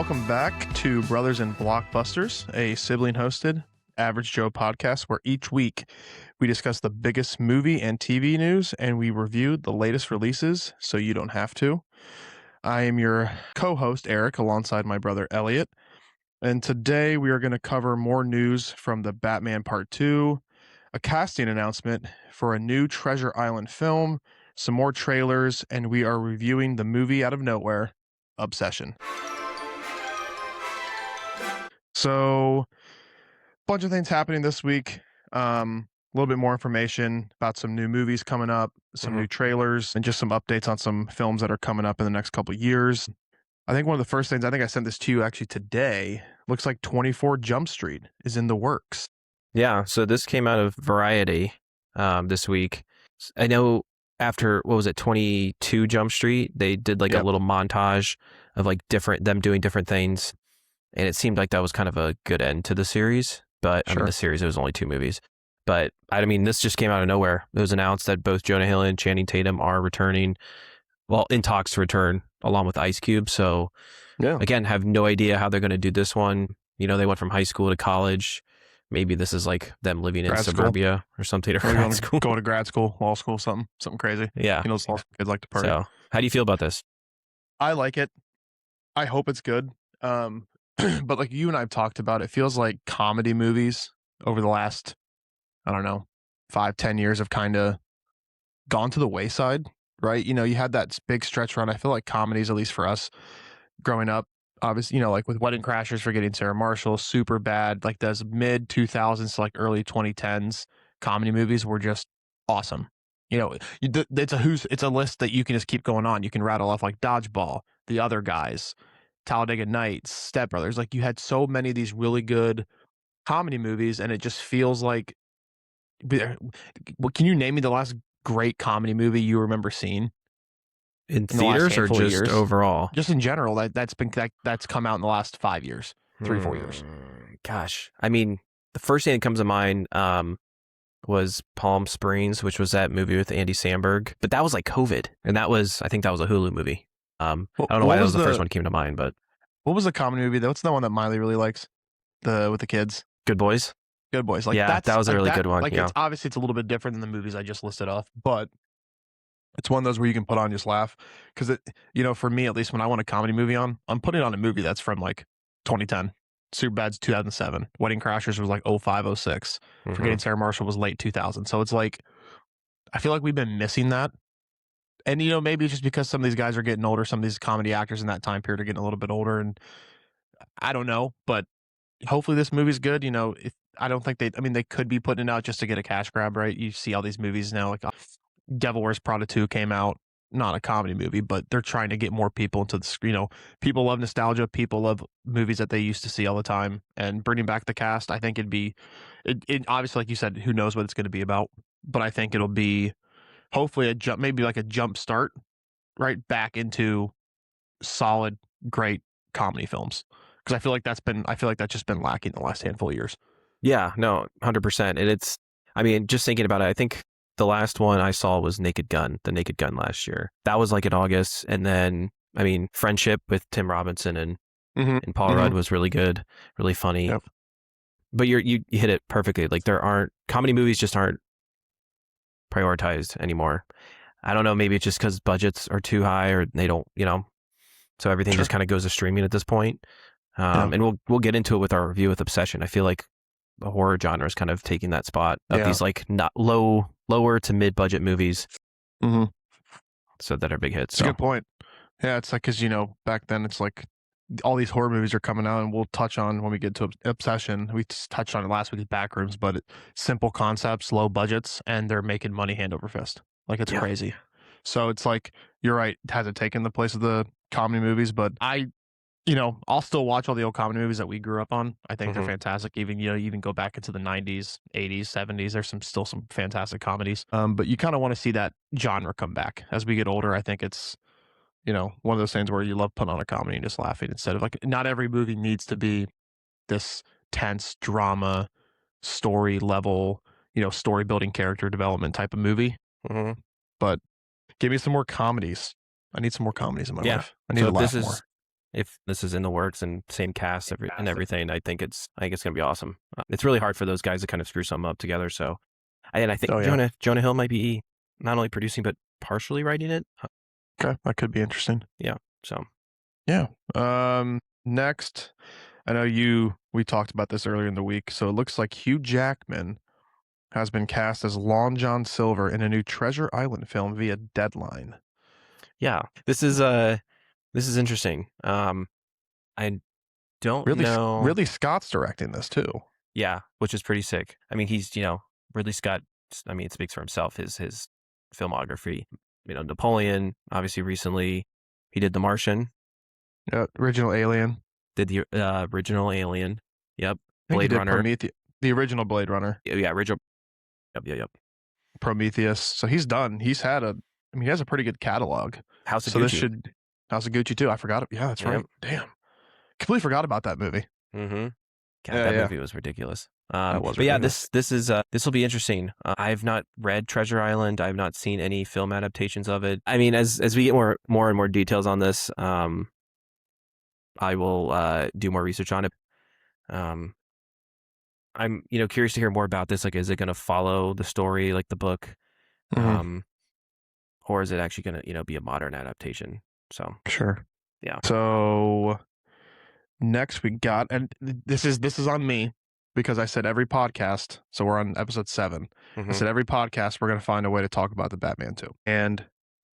welcome back to Brothers Blockbusters, a sibling-hosted Average Joe podcast where each week we discuss the biggest movie and TV news and we review the latest releases so you don't have to. I am your co-host, Eric, alongside my brother, Elliot. And today we are going to cover more news from the Batman Part 2, a casting announcement for a new Treasure Island film, some more trailers, and we are reviewing the movie out of nowhere, Obsession. So, a bunch of things happening this week. A little bit more information about some new movies coming up, some new trailers, and just some updates on some films that are coming up in the next couple of years. I think one of the first things, I think I sent this to you actually today, looks like 24 Jump Street is in the works. Yeah, so this came out of Variety this week. I know after, 22 Jump Street, they did like a little montage of like them doing different things. And it seemed like that was kind of a good end to the series. But I mean, the series, it was only 2 movies. But I mean, this just came out of nowhere. It was announced that both Jonah Hill and Channing Tatum are returning, well, in talks to return along with Ice Cube. So again, have no idea how they're going to do this one. You know, they went from high school to college. Maybe this is like them living in suburbia or something. Or grad school. Going to grad school, law school, something crazy. Yeah. You know, law school kids like to party. So how do you feel about this? I like it. I hope it's good. But like you and I have talked about, it feels like comedy movies over the last, 5-10 years have kind of gone to the wayside, right? You know, you had that big stretch run. I feel like comedies, at least for us growing up, obviously, like with Wedding Crashers, Forgetting Sarah Marshall, Super Bad, like those mid 2000s to like early 2010s comedy movies were just awesome. You know, it's a list that you can just keep going on. You can rattle off like Dodgeball, The Other Guys, Talladega Nights, Step Brothers. Like you had so many of these really good comedy movies, and it just feels like. Can you name me the last great comedy movie you remember seeing in theaters or just overall? Just in general, that's come out in the last 5 years, 3-4 years. Gosh, I mean, the first thing that comes to mind was Palm Springs, which was that movie with Andy Samberg, but that was like COVID, and I think that was a Hulu movie. I don't know why that was the first one that came to mind, but what was the comedy movie? What's the one that Miley really likes? With the kids. Good Boys. Good Boys. Like that was a really good one. Like it's obviously it's a little bit different than the movies I just listed off, but it's one of those where you can put on and just laugh. Because it, for me at least, when I want a comedy movie on, I'm putting on a movie that's from like 2010. Superbad's 2007. Wedding Crashers was like 05, 06. Forgetting Sarah Marshall was late 2000. So it's like I feel like we've been missing that. And maybe it's just because some of these guys are getting older, some of these comedy actors in that time period are getting a little bit older, and I don't know, but hopefully this movie's good. If I don't think they could be putting it out just to get a cash grab, right? You see all these movies now, like Devil Wears Prada 2 came out, not a comedy movie, but they're trying to get more people into the screen. People love nostalgia, people love movies that they used to see all the time, and bringing back the cast, I think it'd be, it obviously, like you said, who knows what it's going to be about, but I think it'll be hopefully maybe like a jump start right back into solid, great comedy films. Because I feel like that's just been lacking the last handful of years. Yeah, no, 100%. And just thinking about it, I think the last one I saw was the Naked Gun last year. That was like in August. And then, Friendship with Tim Robinson and Paul Rudd was really good, really funny. Yep. But you hit it perfectly. Like comedy movies just aren't prioritized anymore. I don't know, maybe it's just because budgets are too high or they don't, so everything just kind of goes to streaming at this point. And we'll get into it with our review with Obsession. I feel like the horror genre is kind of taking that spot of these like not lower to mid budget movies. So that are big hits. That's a good point. Yeah, it's like because back then it's like all these horror movies are coming out, and we'll touch on when we get to Obsession. We touched on it last week with Backrooms, but simple concepts, low budgets, and they're making money hand over fist. Like it's crazy. So it's like you're right. It hasn't taken the place of the comedy movies, but I'll still watch all the old comedy movies that we grew up on. I think they're fantastic. Even even go back into the 90s, 80s, 70s. There's still some fantastic comedies. But you kind of want to see that genre come back as we get older. I think it's one of those things where you love putting on a comedy and just laughing instead of like not every movie needs to be this tense drama, story level, story building, character development type of movie. But give me some more comedies. I need some more comedies in my life. I need to laugh more. If this is in the works and same cast and everything, I think it's going to be awesome. It's really hard for those guys to kind of screw something up together. So, and I think Oh yeah. Jonah Hill might be not only producing but partially writing it. Okay, that could be interesting. Yeah. So yeah. Next, I know we talked about this earlier in the week. So it looks like Hugh Jackman has been cast as Long John Silver in a new Treasure Island film via Deadline. yeah, this is interesting. I don't know. Ridley Scott's directing this too. Yeah, which is pretty sick. I mean, he's Ridley Scott. I mean, it speaks for himself. His filmography. Napoleon. Obviously, recently he did The Martian. Original Alien. Did the original Alien. Yep. Blade Runner. The original Blade Runner. Yeah, original. Yep. Prometheus. So he's done. He has a pretty good catalog. House of Gucci. House of Gucci too. I forgot. Yeah, that's right. Damn. Completely forgot about that movie. Mm-hmm. God, that movie was ridiculous. That was but ridiculous. yeah, this will be interesting. I've not read Treasure Island. I've not seen any film adaptations of it. I mean, as we get more and more details on this, I will do more research on it. I'm curious to hear more about this. Like, is it going to follow the story like the book, or is it actually going to be a modern adaptation? So sure, yeah. So next we got, and this is on me because I said every podcast. So we're on episode 7. Mm-hmm. I said every podcast we're going to find a way to talk about the Batman 2. And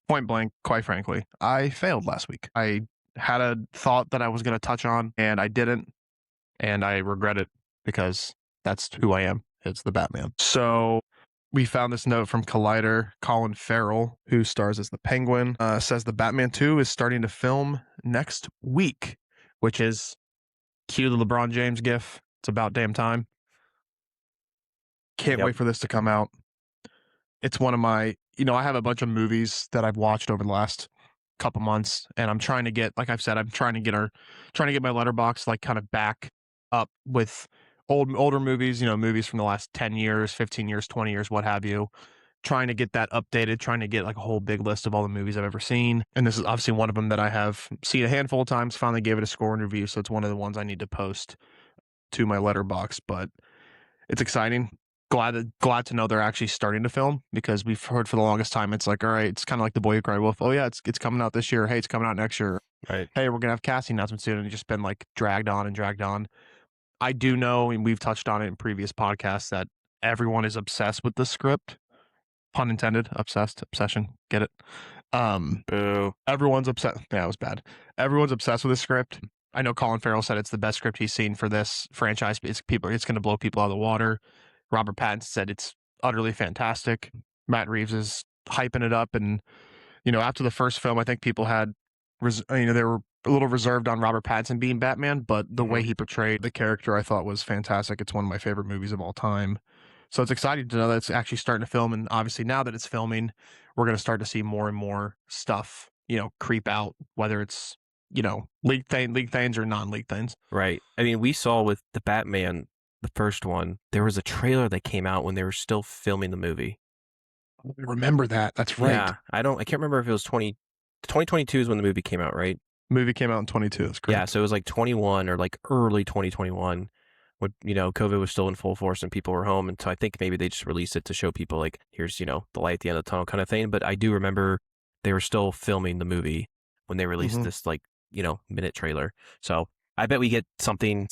point blank, quite frankly, I failed last week. I had a thought that I was going to touch on, and I didn't, and I regret it because that's who I am. It's the Batman. So we found this note from Collider. Colin Farrell, who stars as the Penguin, says the Batman 2 is starting to film next week, which is cue the LeBron James gif. It's about damn time. Can't wait for this to come out. It's one of my, I have a bunch of movies that I've watched over the last couple months, and I'm trying to get, like I've said, I'm trying to get my letterbox like kind of back up with older movies, movies from the last 10 years, 15 years, 20 years, what have you. Trying to get that updated, trying to get like a whole big list of all the movies I've ever seen. And this is obviously one of them that I have seen a handful of times, finally gave it a score and review. So it's one of the ones I need to post to my letterbox, but it's exciting. Glad to know they're actually starting to film, because we've heard for the longest time it's like, all right, it's kind of like The Boy Who Cried Wolf. Oh yeah, it's coming out this year. Hey, it's coming out next year. Right. Hey, we're gonna have casting announcements soon, and it's just been like dragged on. I do know, and we've touched on it in previous podcasts, that everyone is obsessed with the script. Pun intended. Obsession. Get it? Boo. Everyone's obsessed. Yeah, it was bad. Everyone's obsessed with the script. I know Colin Farrell said it's the best script he's seen for this franchise. It's going to blow people out of the water. Robert Pattinson said it's utterly fantastic. Matt Reeves is hyping it up, and after the first film, I think people had, they were a little reserved on Robert Pattinson being Batman, but the way he portrayed the character, I thought was fantastic. It's one of my favorite movies of all time. So it's exciting to know that it's actually starting to film, and obviously now that it's filming, we're going to start to see more and more stuff, creep out, whether it's leaked things or non-leaked things. Right. I mean, we saw with the Batman, the first one, there was a trailer that came out when they were still filming the movie. I remember that. That's right. Yeah. I can't remember if it was 2022 is when the movie came out, right? Movie came out in 22. That's correct. Yeah. So it was like 21 or like early 2021 when, COVID was still in full force and people were home. And so I think maybe they just released it to show people like, here's, the light at the end of the tunnel kind of thing. But I do remember they were still filming the movie when they released this like, minute trailer. So I bet we get something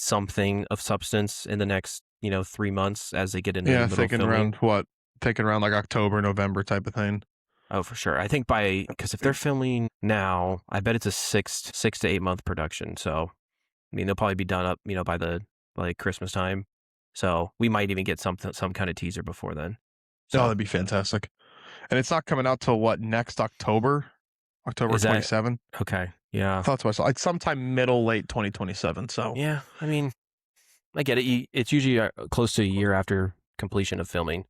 of substance in the next, 3 months as they get into the middle thinking filming. around like October, November type of thing. Oh, for sure. I think because if they're filming now, I bet it's a 6 to 8 month production. So, I mean, they'll probably be done up, by the Christmas time. So we might even get some kind of teaser before then. So that'd be fantastic. And it's not coming out till what, next October 27. Okay. Yeah. I thought so. I saw. It's sometime late 2027. So yeah, I mean, I get it. It's usually close to a year after completion of filming,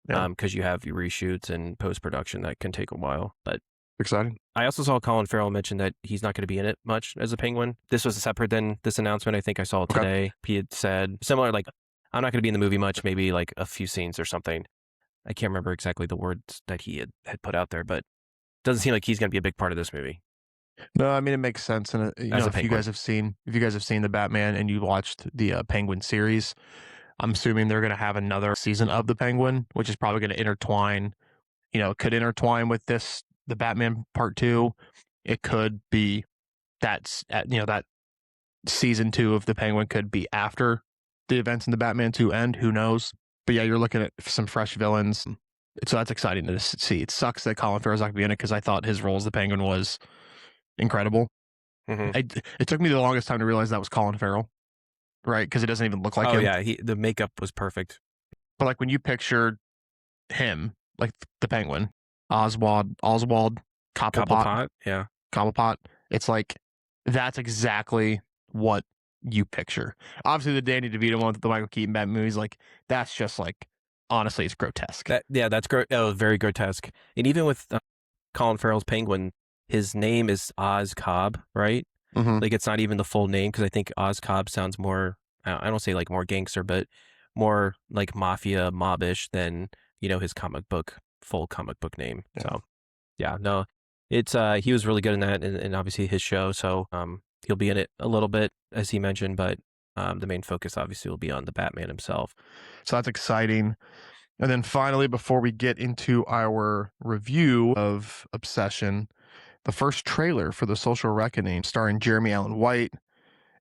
because you have your reshoots and post production that can take a while. But exciting. I also saw Colin Farrell mention that he's not going to be in it much as a Penguin. This was separate than this announcement. I think I saw it today. Okay. He had said similar, like, I'm not going to be in the movie much, maybe like a few scenes or something. I can't remember exactly the words that he had put out there, but it doesn't seem like he's going to be a big part of this movie. No, I mean it makes sense, and as a if you Penguin. guys have seen the Batman and you watched the Penguin series, I'm assuming they're going to have another season of the Penguin, which is probably going to intertwine. It could intertwine with the Batman Part Two. It could be that season 2 of the Penguin could be after the events in the Batman 2 end. Who knows? But yeah, you're looking at some fresh villains. So that's exciting to see. It sucks that Colin Farrell's not going to be in it because I thought his role as the Penguin was incredible. Mm-hmm. It took me the longest time to realize that was Colin Farrell, right? Because it doesn't even look like him. Yeah, the makeup was perfect. But like when you picture him, like the Penguin, Oswald Cobblepot, yeah. Cobblepot, it's like that's exactly what you picture. Obviously, the Danny DeVito one with the Michael Keaton Batman movies, like that's just like honestly, it's grotesque. That's very grotesque. And even with Colin Farrell's Penguin, his name is Oz Cobb, right? Mm-hmm. Like it's not even the full name because I think Oz Cobb sounds more. I don't say like more gangster, but more like mafia mobbish than his full comic book name. Yeah. So yeah, no, it's he was really good in that, and obviously his show. So he'll be in it a little bit as he mentioned, but the main focus obviously will be on the Batman himself. So that's exciting. And then finally, before we get into our review of Obsession, the first trailer for The Social Reckoning, starring Jeremy Allen White.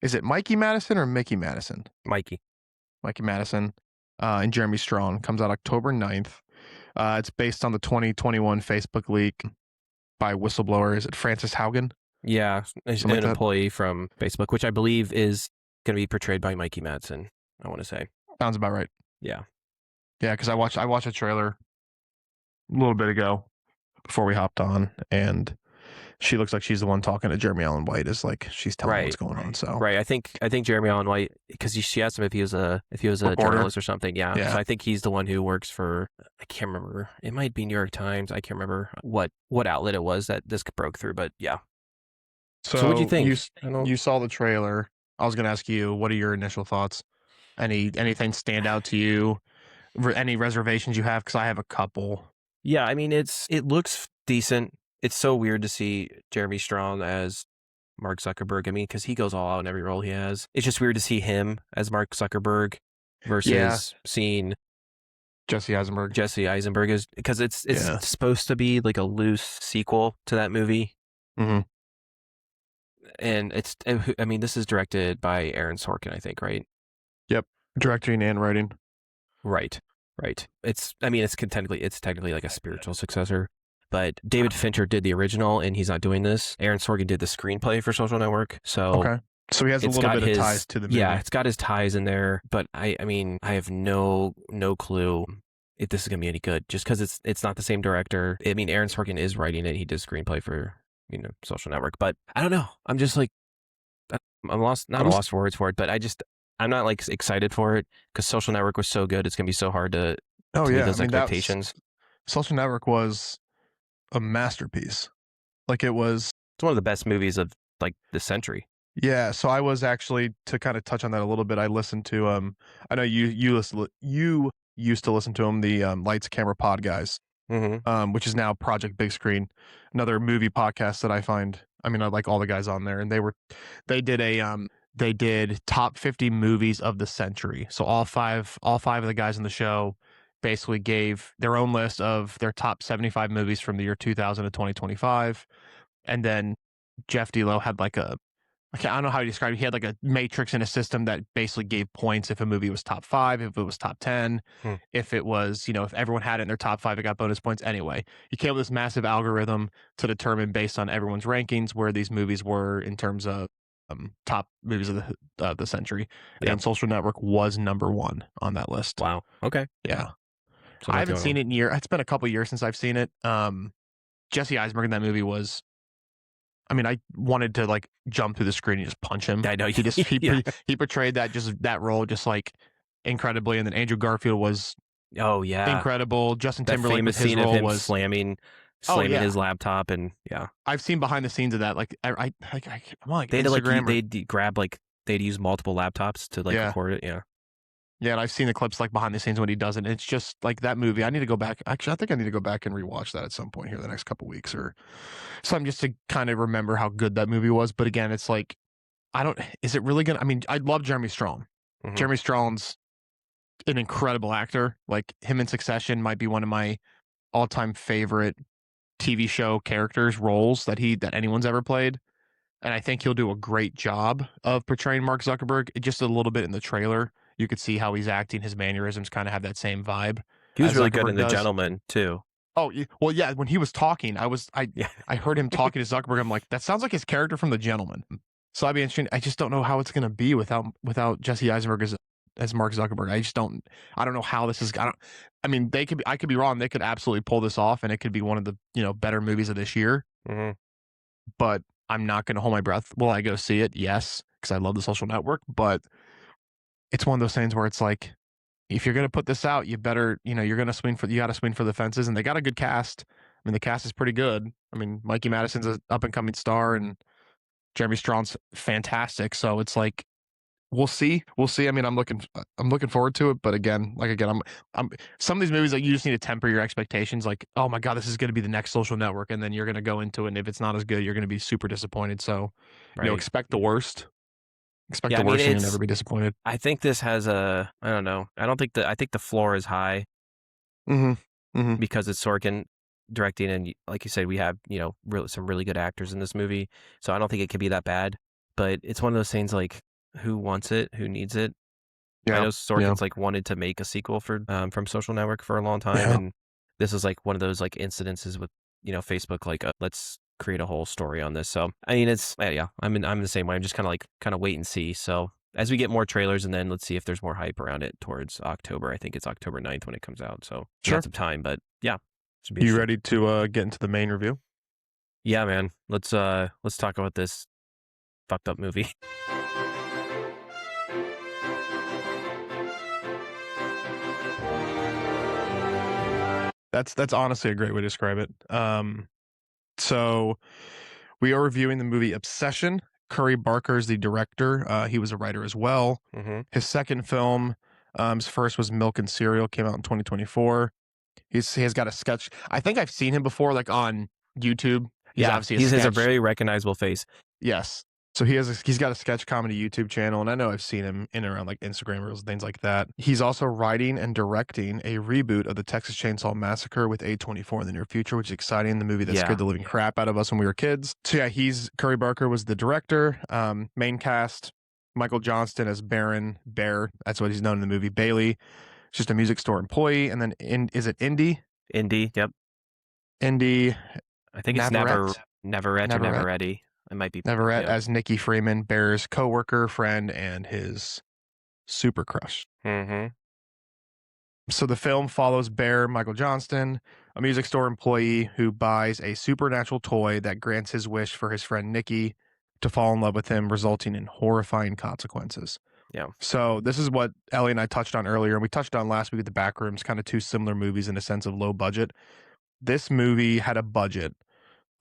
Is it Mikey Madison or Mickey Madison? Mikey Madison and Jeremy Strong. Comes out October 9th. It's based on the 2021 Facebook leak by whistleblower. Is it Francis Haugen? Yeah, an employee from Facebook, which I believe is going to be portrayed by Mikey Madsen, I want to say. Sounds about right. Yeah. Yeah, because I watched a trailer a little bit ago before we hopped on, and she looks like she's the one talking to Jeremy Allen White. Is like she's telling him what's going on. So I think Jeremy Allen White, because she asked him if he was a journalist or something. Yeah. So I think he's the one who works for, I can't remember. It might be New York Times. I can't remember what outlet it was that this broke through, but yeah. So what do you think? You saw the trailer. I was going to ask you, what are your initial thoughts? Anything stand out to you? Any reservations you have? Because I have a couple. Yeah, I mean, it looks decent. It's so weird to see Jeremy Strong as Mark Zuckerberg. I mean, because he goes all out in every role he has. It's just weird to see him as Mark Zuckerberg versus seeing Jesse Eisenberg is, because it's supposed to be like a loose sequel to that movie. Mm-hmm. And this is directed by Aaron Sorkin, I think, right? Yep, directing and writing. Right. It's technically like a spiritual successor, but David Fincher did the original, and he's not doing this. Aaron Sorkin did the screenplay for Social Network, so okay. So he has a little bit of ties to the movie. Yeah, it's got his ties in there, but I have no clue if this is gonna be any good, just because it's not the same director. I mean, Aaron Sorkin is writing it; he did screenplay for Social Network, but I don't know. I'm just like I'm lost for words for it, but I'm not like excited for it because Social Network was so good. It's gonna be so hard to meet those expectations. Social Network was a masterpiece. Like it's one of the best movies of like the century. Yeah. So I was actually, to kind of touch on that a little bit, I listened to I know you used to listen to them, the Lights Camera Pod guys, which is now Project Big Screen, another movie podcast that I find. I mean, I like all the guys on there, and they did top 50 movies of the century. So all five of the guys on the show basically gave their own list of their top 75 movies from the year 2000 to 2025. And then Jeff D'Lo had like I don't know how to describe it. He had like a matrix in a system that basically gave points if a movie was top 5, if it was top 10, if it was, if everyone had it in their top 5, it got bonus points. Anyway, he came up with this massive algorithm to determine, based on everyone's rankings, where these movies were in terms of top movies of the century. Yep. And Social Network was number 1 on that list. Wow. Okay. Yeah. So I haven't seen it in years. It's been a couple years since I've seen it. Jesse Eisenberg in that movie was, I mean, I wanted to like jump through the screen and just punch him. I know. He portrayed that role just like incredibly. And then Andrew Garfield was incredible. Justin Timberlake with his role was slamming his laptop, and I've seen behind the scenes of that. Like I'm on like they had Instagram. They'd grab they'd use multiple laptops to record it. Yeah. Yeah, and I've seen the clips like behind the scenes when he does it. And it's just like that movie. I need to go back. Actually, I think I need to go back and rewatch that at some point here the next couple weeks or something just to kind of remember how good that movie was. But again, it's like I don't. Is it really gonna? I mean, I love Jeremy Strong. Mhm. Jeremy Strong's an incredible actor. Like him in Succession might be one of my all-time favorite TV show characters roles that anyone's ever played. And I think he'll do a great job of portraying Mark Zuckerberg. Just a little bit in the trailer, you could see how he's acting. His mannerisms kind of have that same vibe He was as really good Zuckerberg in The does. Gentleman too. Oh, well, yeah. When he was talking, Yeah. I heard him talking to Zuckerberg. I'm like, that sounds like his character from The Gentleman. So I'd be interested. I just don't know how it's going to be without Jesse Eisenberg as Mark Zuckerberg. I don't know how this is. I mean, I could be wrong. They could absolutely pull this off, and it could be one of the better movies of this year. Mm-hmm. But I'm not going to hold my breath. Will I go see it? Yes, because I love The Social Network. But it's one of those things where it's like, if you're going to put this out, you better, you're going to you got to swing for the fences. And they got a good cast. I mean, the cast is pretty good. I mean, Mikey Madison's an up and coming star, and Jeremy Strong's fantastic. So it's like, we'll see. I mean, I'm looking forward to it. But again, I'm some of these movies, like, you just need to temper your expectations. Like, oh my God, this is going to be the next Social Network. And then you're going to go into it. And if it's not as good, you're going to be super disappointed. So, Right. Expect the worst. Expect Yeah, the I mean, worst and you'll never be disappointed. I think this has I don't know. I think the floor is high because it's Sorkin directing, and like you said, we have some really good actors in this movie, so I don't think it could be that bad. But it's one of those things, like, who wants it, who needs it. I know Sorkin's like wanted to make a sequel for from Social Network for a long time, and this is like one of those like incidences with Facebook, like, let's create a whole story on this. So I mean, it's I'm the same way. I'm just kind of wait and see. So as we get more trailers, and then let's see if there's more hype around it towards October. I think it's October 9th when it comes out. So we got some time, but yeah. You ready to get into the main review? Yeah, man. Let's talk about this fucked up movie. That's honestly a great way to describe it. So we are reviewing the movie Obsession. Curry Barker is the director. He was a writer as well. Mm-hmm. His second film, his first was Milk and Cereal, came out in 2024. He has got a sketch. I think I've seen him before, like on YouTube. He has a very recognizable face. Yes. So he's got a sketch comedy YouTube channel, and I know I've seen him in and around like Instagram reels and things like that. He's also writing and directing a reboot of the Texas Chainsaw Massacre with A24 in the near future, which is exciting. The movie that scared the living crap out of us when we were kids. So yeah, Curry Barker was the director. Main cast: Michael Johnston as Bear. That's what he's known in the movie. Bailey, just a music store employee, and then is it Indy? Indy, yep. Indy. I think it's Neverett. It might be Neverett as Nikki Freeman, Bear's coworker, friend, and his super crush. Mm-hmm. So the film follows Bear, Michael Johnston, a music store employee who buys a supernatural toy that grants his wish for his friend Nikki to fall in love with him, resulting in horrifying consequences. Yeah. So this is what Ellie and I touched on earlier, and we touched on last week at the Backrooms, kind of two similar movies in a sense of low budget. This movie had a budget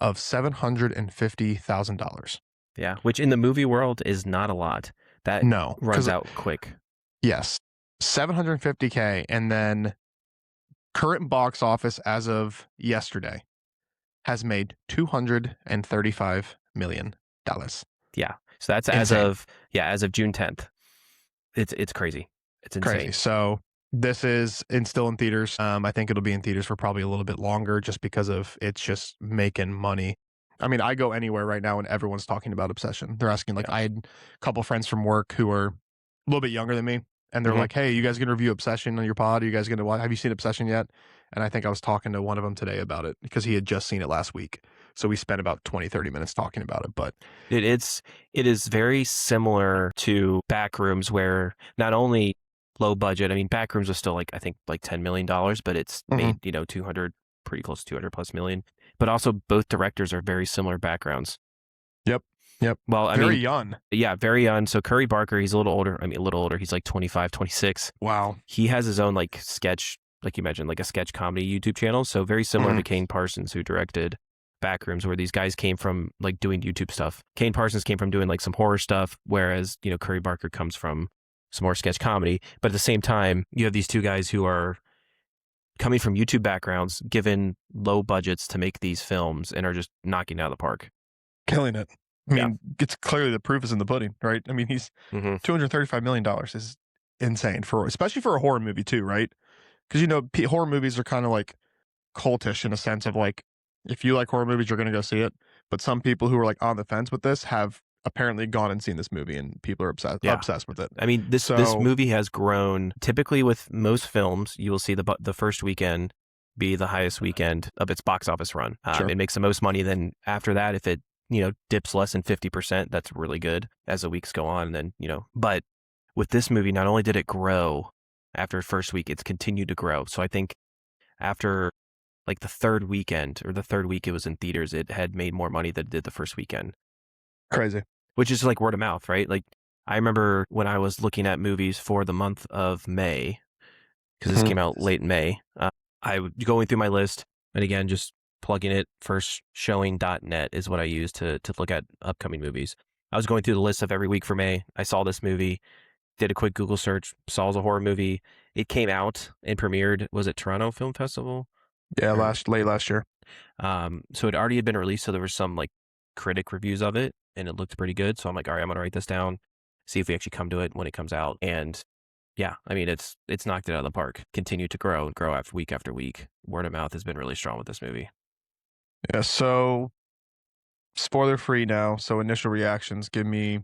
of $750,000. Yeah, which in the movie world is not a lot. That runs out quick. Yes, $750K, and then current box office as of yesterday has made $235 million. Yeah, so that's as of June 10th. It's crazy. It's insane. Crazy. So this is still in theaters. I think it'll be in theaters for probably a little bit longer just because of it's just making money. I mean, I go anywhere right now and everyone's talking about Obsession. They're asking, like, I had a couple friends from work who are a little bit younger than me, and they're like, hey, you guys going to review Obsession on your pod? Are you guys going to watch? Have you seen Obsession yet? And I think I was talking to one of them today about it because he had just seen it last week. So we spent about 20-30 minutes talking about it. But it is very similar to Backrooms, where not only low budget, I mean, Backrooms was still like $10 million, but it's made 200, pretty close to 200 plus million. But also both directors are very similar backgrounds. Yep. Well, very young. Yeah, very young. So Curry Barker, he's a little older. I mean, a little older. He's like 25, 26. Wow. He has his own like sketch, like you mentioned, like a sketch comedy YouTube channel. So very similar to Kane Parsons, who directed Backrooms, where these guys came from like doing YouTube stuff. Kane Parsons came from doing like some horror stuff, whereas Curry Barker comes from some more sketch comedy. But at the same time, you have these two guys who are coming from YouTube backgrounds, given low budgets to make these films, and are just knocking it out of the park. Killing it. I Yeah. mean, it's clearly the proof is in the pudding, right? I mean, he's $235 million is insane especially for a horror movie too, right? Because horror movies are kind of like cultish in a sense of like, if you like horror movies, you're going to go see it. But some people who are like on the fence with this have apparently gone and seen this movie, and people are obsessed with it. I mean, this movie has grown. Typically, with most films, you will see the first weekend be the highest weekend of its box office run. Sure. It makes the most money. Then after that, if it dips less than 50%, that's really good as the weeks go on. And then but with this movie, not only did it grow after first week, it's continued to grow. So I think after like the third weekend or the third week it was in theaters, it had made more money than it did the first weekend. Crazy. Which is like word of mouth, right? Like I remember when I was looking at movies for the month of May, because this came out late in May, I was going through my list, and again, just plugging it, firstshowing.net is what I use to look at upcoming movies. I was going through the list of every week for May. I saw this movie, did a quick Google search, saw it was a horror movie. It came out and premiered, was it Toronto Film Festival? Yeah, late last year. So it already had been released, so there was some like critic reviews of it, and it looked pretty good. So I'm like, all right, I'm gonna write this down, see if we actually come to it when it comes out. And yeah, I mean, it's knocked it out of the park. Continued to grow after week. Word of mouth has been really strong with this movie. Yeah. So spoiler free now. So initial reactions. Give me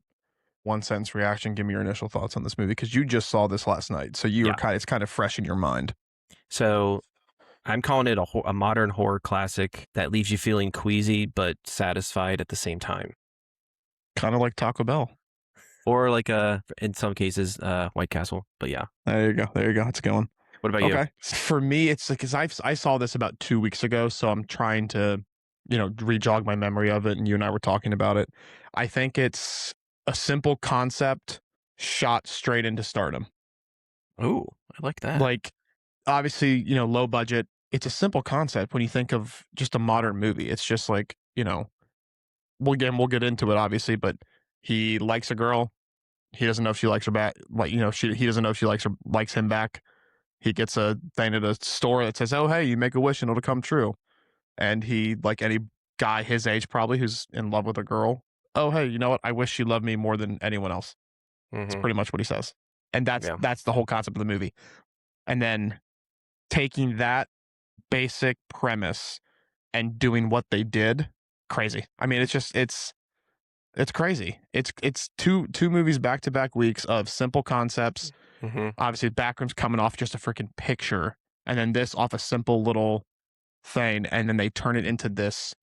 1 sentence reaction. Give me your initial thoughts on this movie, because you just saw this last night. So it's kind of fresh in your mind. So I'm calling it a modern horror classic that leaves you feeling queasy but satisfied at the same time. Kind of like Taco Bell. Or like in some cases, White Castle. But yeah. There you go. It's a good one. What about you? Okay. For me, it's like, because I saw this about 2 weeks ago, so I'm trying to, re-jog my memory of it, and you and I were talking about it. I think it's a simple concept shot straight into stardom. Oh, I like that. Like, obviously, low budget. It's a simple concept when you think of just a modern movie. It's just like, we'll get into it, obviously, but he likes a girl. He doesn't know if she likes her back. Like, he doesn't know if she likes him back. He gets a thing at a store that says, "Oh, hey, you make a wish and it'll come true." And he, like any guy his age probably who's in love with a girl, "Oh, hey, you know what? I wish she loved me more than anyone else." That's pretty much what he says. And that's the whole concept of the movie. And then taking that basic premise and doing what they did, crazy. I mean, it's crazy. It's two movies back-to-back weeks of simple concepts. Obviously, Backroom's coming off just a freaking picture, and then this off a simple little thing, and then they turn it into this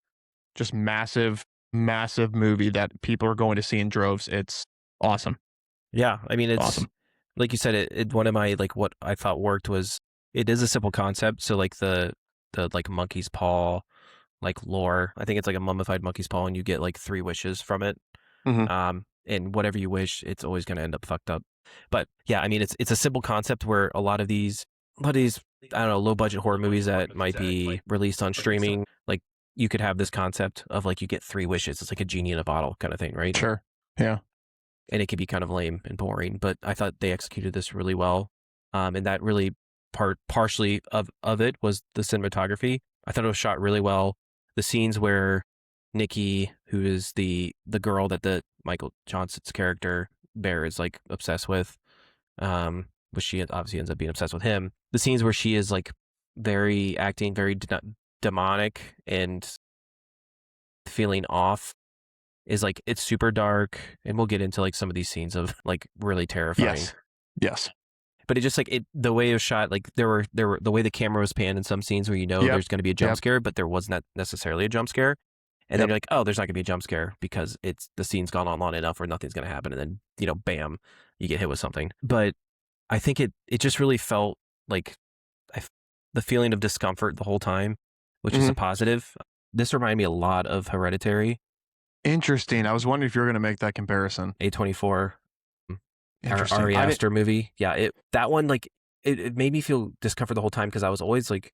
just massive movie that people are going to see in droves. It's awesome. Yeah, I mean, it's awesome. Like you said, it one of my like what I thought worked was it is a simple concept. So like the like monkey's paw, like lore. I think it's like a mummified monkey's paw, and you get like 3 wishes from it. And whatever you wish, it's always going to end up fucked up. But yeah, I mean, it's a simple concept where a lot of these I don't know, low budget horror movies that might be released on streaming, like you could have this concept of like you get 3 wishes. It's like a genie in a bottle kind of thing, right? Sure. Yeah. And it can be kind of lame and boring, but I thought they executed this really well. And that really partially of it was the cinematography. I thought it was shot really well. The scenes where Nikki, who is the girl that the Michael Johnson's character Bear is like obsessed with, which she obviously ends up being obsessed with him. The scenes where she is like acting very demonic and feeling off is like, it's super dark, and we'll get into like some of these scenes of like really terrifying. Yes. But it just like the way it was shot, like there were the way the camera was panned in some scenes where there's going to be a jump scare, but there was not necessarily a jump scare. And then you're like, oh, there's not going to be a jump scare because the scene's gone on long enough where nothing's going to happen. And then, bam, you get hit with something. But I think it just really felt like the feeling of discomfort the whole time, which is a positive. This reminded me a lot of Hereditary. Interesting. I was wondering if you were going to make that comparison. A24. Interesting. Ari Aster movie. Yeah, that one, like, it made me feel discomfort the whole time because I was always like,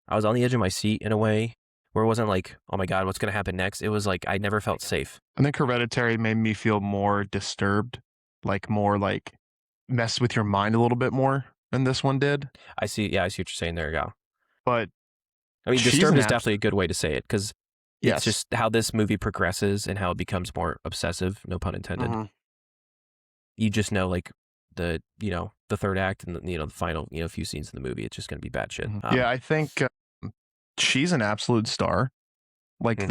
I was on the edge of my seat in a way where it wasn't like, oh my God, what's going to happen next? It was like, I never felt safe. I think Hereditary made me feel more disturbed, like more like mess with your mind a little bit more than this one did. I see. Yeah, I see what you're saying there. Yeah. But I mean, she's disturbed an is definitely a good way to say it because it's yes. just how this movie progresses and how it becomes more obsessive. No pun intended. Mhm. You just know, like the third act and the final few scenes in the movie. It's just going to be bad shit. Yeah, I think she's an absolute star. Like Mhm.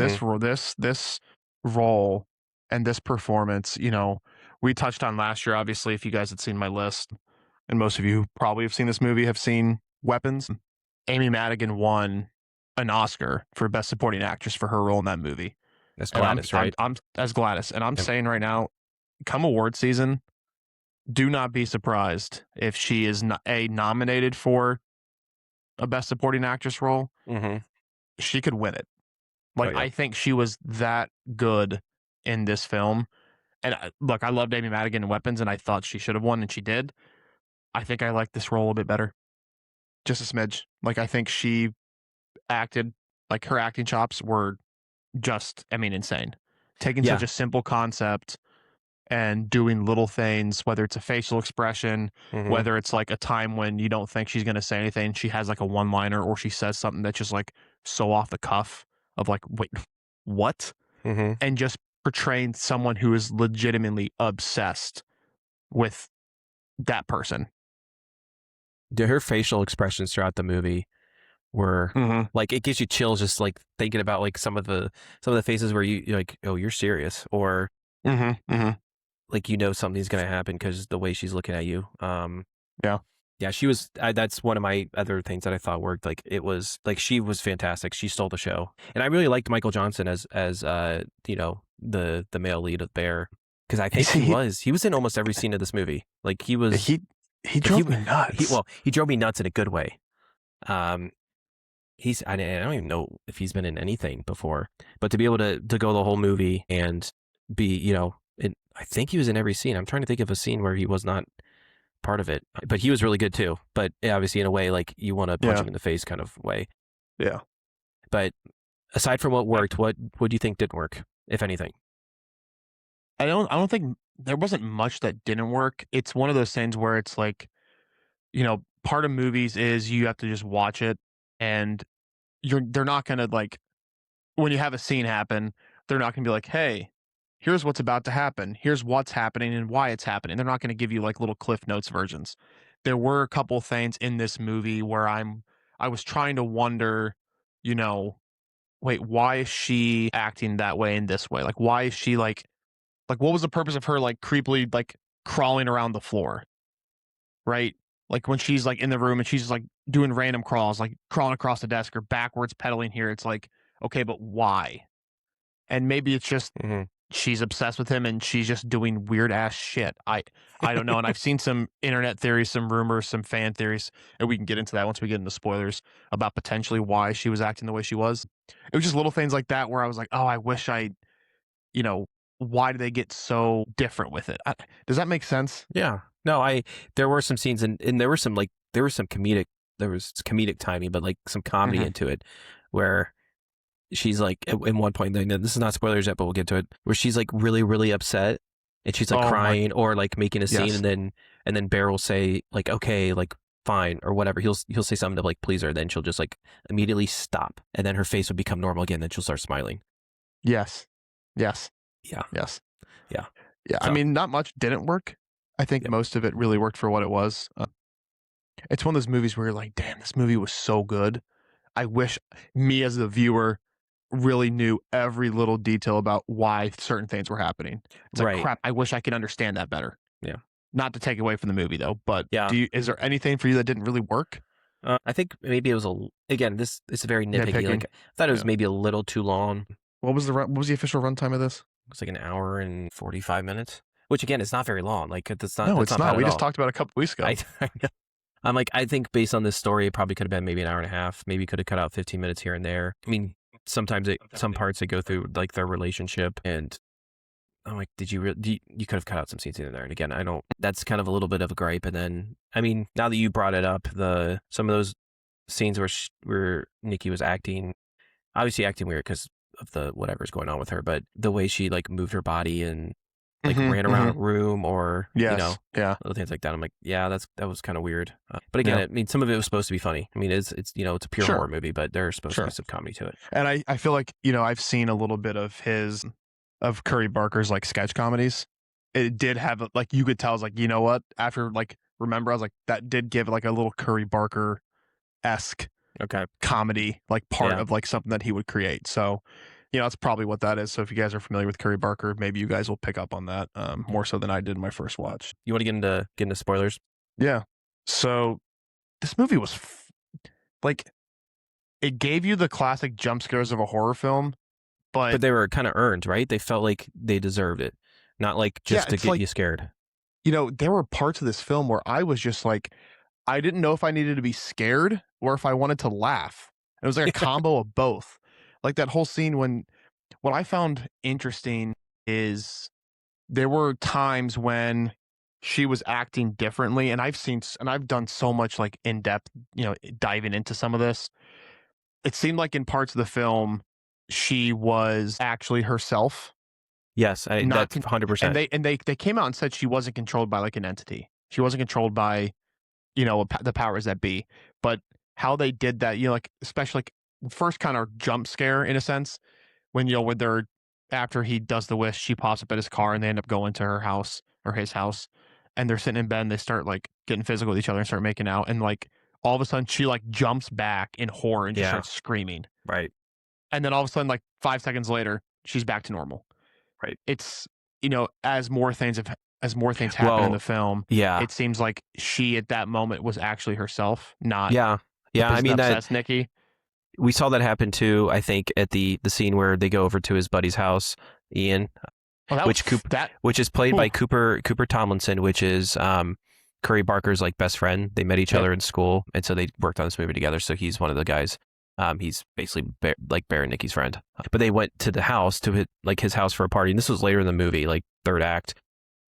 this role and this performance, we touched on last year. Obviously, if you guys had seen my list, and most of you who probably have seen this movie have seen Weapons. Amy Madigan won an Oscar for Best Supporting Actress for her role in that movie. That's And Gladys, right? I'm as Gladys, and I'm Yep. saying right now, come award season, do not be surprised if she is nominated for a Best Supporting Actress role. Mm-hmm. She could win it. Oh Like, yeah. I think she was that good in this film. And look, I loved Amy Madigan in Weapons, and I thought she should have won, and she did. I think I like this role a bit better, just a smidge. Like, I think she acted like her acting chops were just, insane. Taking Yeah. such a simple concept and doing little things, whether it's a facial expression, Mm-hmm. whether it's like a time when you don't think she's going to say anything, she has like a one liner or she says something that's just like so off the cuff of like, wait, what? Mm-hmm. And just portraying someone who is legitimately obsessed with that person. Her facial expressions throughout the movie were like, it gives you chills just like thinking about like some of the faces where you're like, oh, you're serious, or like something's gonna happen because the way she's looking at you. Yeah, she was. That's one of my other things that I thought worked. Like, it was like she was fantastic. She stole the show, and I really liked Michael Johnson as the male lead of Bear, because I think he was in almost every scene of this movie. Like, he was he drove me nuts. He drove me nuts in a good way. I don't even know if he's been in anything before, but to be able to go the whole movie and be I think he was in every scene. I'm trying to think of a scene where he was not part of it, but he was really good too. But obviously, in a way, like, you want to punch him in the face kind of way. Yeah. But aside from what worked, what do you think didn't work, if anything? I don't think there wasn't much that didn't work. It's one of those things where it's like, part of movies is you have to just watch it, and they're not gonna, like, when you have a scene happen, they're not gonna be like, hey, here's what's about to happen. Here's what's happening and why it's happening. They're not gonna give you like little Cliff Notes versions. There were a couple things in this movie where I was trying to wonder, wait, why is she acting that way in this way? Like, why is she like what was the purpose of her like creepily like crawling around the floor? Right? Like, when she's like in the room and she's just like doing random crawls, like crawling across the desk or backwards pedaling here. It's like, okay, but why? And maybe it's just she's obsessed with him and she's just doing weird ass shit. I don't know. And I've seen some internet theories, some rumors, some fan theories, and we can get into that once we get into spoilers about potentially why she was acting the way she was. It was just little things like that where I was like, oh, I wish why do they get so different with it? Does that make sense? Yeah. No, there were some scenes and there was some comedic timing, but like some comedy into it, where she's like, at one point, this is not spoilers yet, but we'll get to it, where she's like really, really upset and she's like crying or like making a scene, and then Bear will say like, okay, like, fine, or whatever. He'll say something to like please her, then she'll just like immediately stop, and then her face would become normal again, then she'll start smiling. Yes. Yeah. Yes. Yeah. Yeah. So, not much didn't work. I think most of it really worked for what it was. It's one of those movies where you're like, damn, this movie was so good. I wish me as the viewer really knew every little detail about why certain things were happening. It's like, crap, I wish I could understand that better. Yeah. Not to take away from the movie though, but is there anything for you that didn't really work? I think maybe it was this is very nitpicky. Like, I thought it was maybe a little too long. What was the official runtime of this? It was like an hour and 45 minutes, which again, it's not very long. Like, it's not. No, it's not. We just talked about it a couple weeks ago. I'm like, I think based on this story, it probably could have been maybe an hour and a half. Maybe could have cut out 15 minutes here and there. I mean, sometimes some parts that go through like their relationship, and I'm like, you could have cut out some scenes in there. And again, that's kind of a little bit of a gripe. And then, I mean, now that you brought it up, some of those scenes where Nikki was obviously acting weird because of the whatever's going on with her, but the way she like moved her body and like Mhm, ran around a mhm. room or Yes. Yeah. other things like that. I'm like, yeah, that was kind of weird. But again, Yeah. I mean, some of it was supposed to be funny. I mean, it's it's a pure horror Sure. movie, but there's supposed to be Sure. some comedy to it. And I feel like, I've seen a little bit of Curry Barker's like sketch comedies. It did have like, you could tell, I was like, you know what? After like remember, I was like, that did give like a little Curry Barker esque Okay. comedy like part Yeah. of like something that he would create. So, that's probably what that is. So if you guys are familiar with Curry Barker, maybe you guys will pick up on that more so than I did in my first watch. You want to get into spoilers? Yeah. So this movie was like, it gave you the classic jump scares of a horror film, But they were kind of earned, right? They felt like they deserved it, not like just to it's get like, you scared. there were parts of this film where I was just like, I didn't know if I needed to be scared or if I wanted to laugh. It was like a combo of both. Like that whole scene what I found interesting is there were times when she was acting differently, and I've done so much like in depth, diving into some of this. It seemed like in parts of the film she was actually herself. Yes, Not that's con- and 100%. they came out and said she wasn't controlled by like an entity. She wasn't controlled by the powers that be. But how they did that, like especially like first kind of jump scare in a sense when they're after he does the wish, she pops up at his car and they end up going to her house or his house, and they're sitting in bed and they start like getting physical with each other and start making out, and like all of a sudden she like jumps back in horror and just Yeah. starts screaming. Right. And then all of a sudden, like 5 seconds later, she's back to normal. Right. It's as more things happen in the film, Yeah. it seems like she at that moment was actually herself, not Yeah. Yeah. I mean, that obsessed Nikki. we saw that happen too, I think, at the scene where they go over to his buddy's house, Ian, Well, which is played by Cooper Tomlinson, which is Curry Barker's like best friend. They met each other in school, and so they worked on this movie together. So he's one of the guys. He's basically like Bear and Nikki's friend. But they went to the house his house for a party, and this was later in the movie, like third act.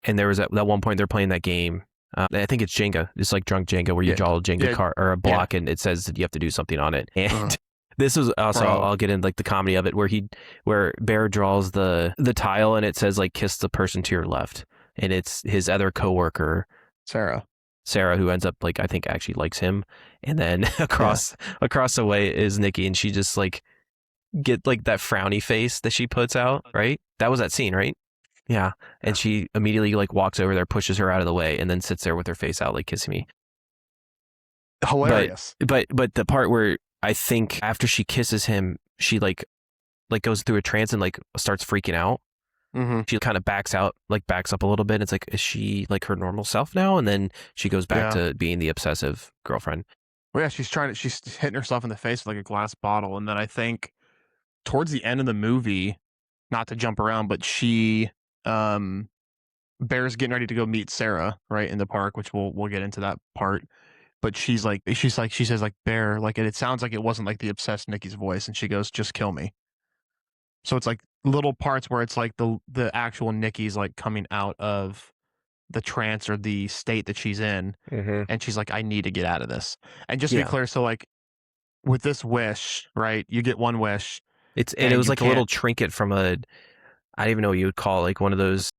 And there was at one point they're playing that game. I think it's Jenga. It's like drunk Jenga where you draw a Jenga card or a block, and it says that you have to do something on it. And this was also I'll get into like the comedy of it where Bear draws the tile and it says like kiss the person to your left, and it's his other coworker Sarah, who ends up like I think actually likes him, and then across the way is Nikki, and she just like get like that frowny face that she puts out, right? That was that scene, right? Yeah, and she immediately like walks over there, pushes her out of the way, and then sits there with her face out, like kissing me. Hilarious. But the part where I think after she kisses him, she like goes through a trance and like starts freaking out. Mm-hmm. She kind of backs up a little bit. It's like, is she like her normal self now? And then she goes back to being the obsessive girlfriend. Well, yeah, she's hitting herself in the face with like a glass bottle. And then I think towards the end of the movie, not to jump around, but Bear's getting ready to go meet Sarah, right, in the park, which we'll get into that part. But she says like, Bear, like, and it sounds like it wasn't like the obsessed Nikki's voice. And she goes, just kill me. So it's like little parts where it's like the actual Nikki's like coming out of the trance or the state that she's in, and she's like, I need to get out of this. And just to be clear, so like with this wish, right, you get one wish. It was like a little trinket from I don't even know what you would call it, like one of those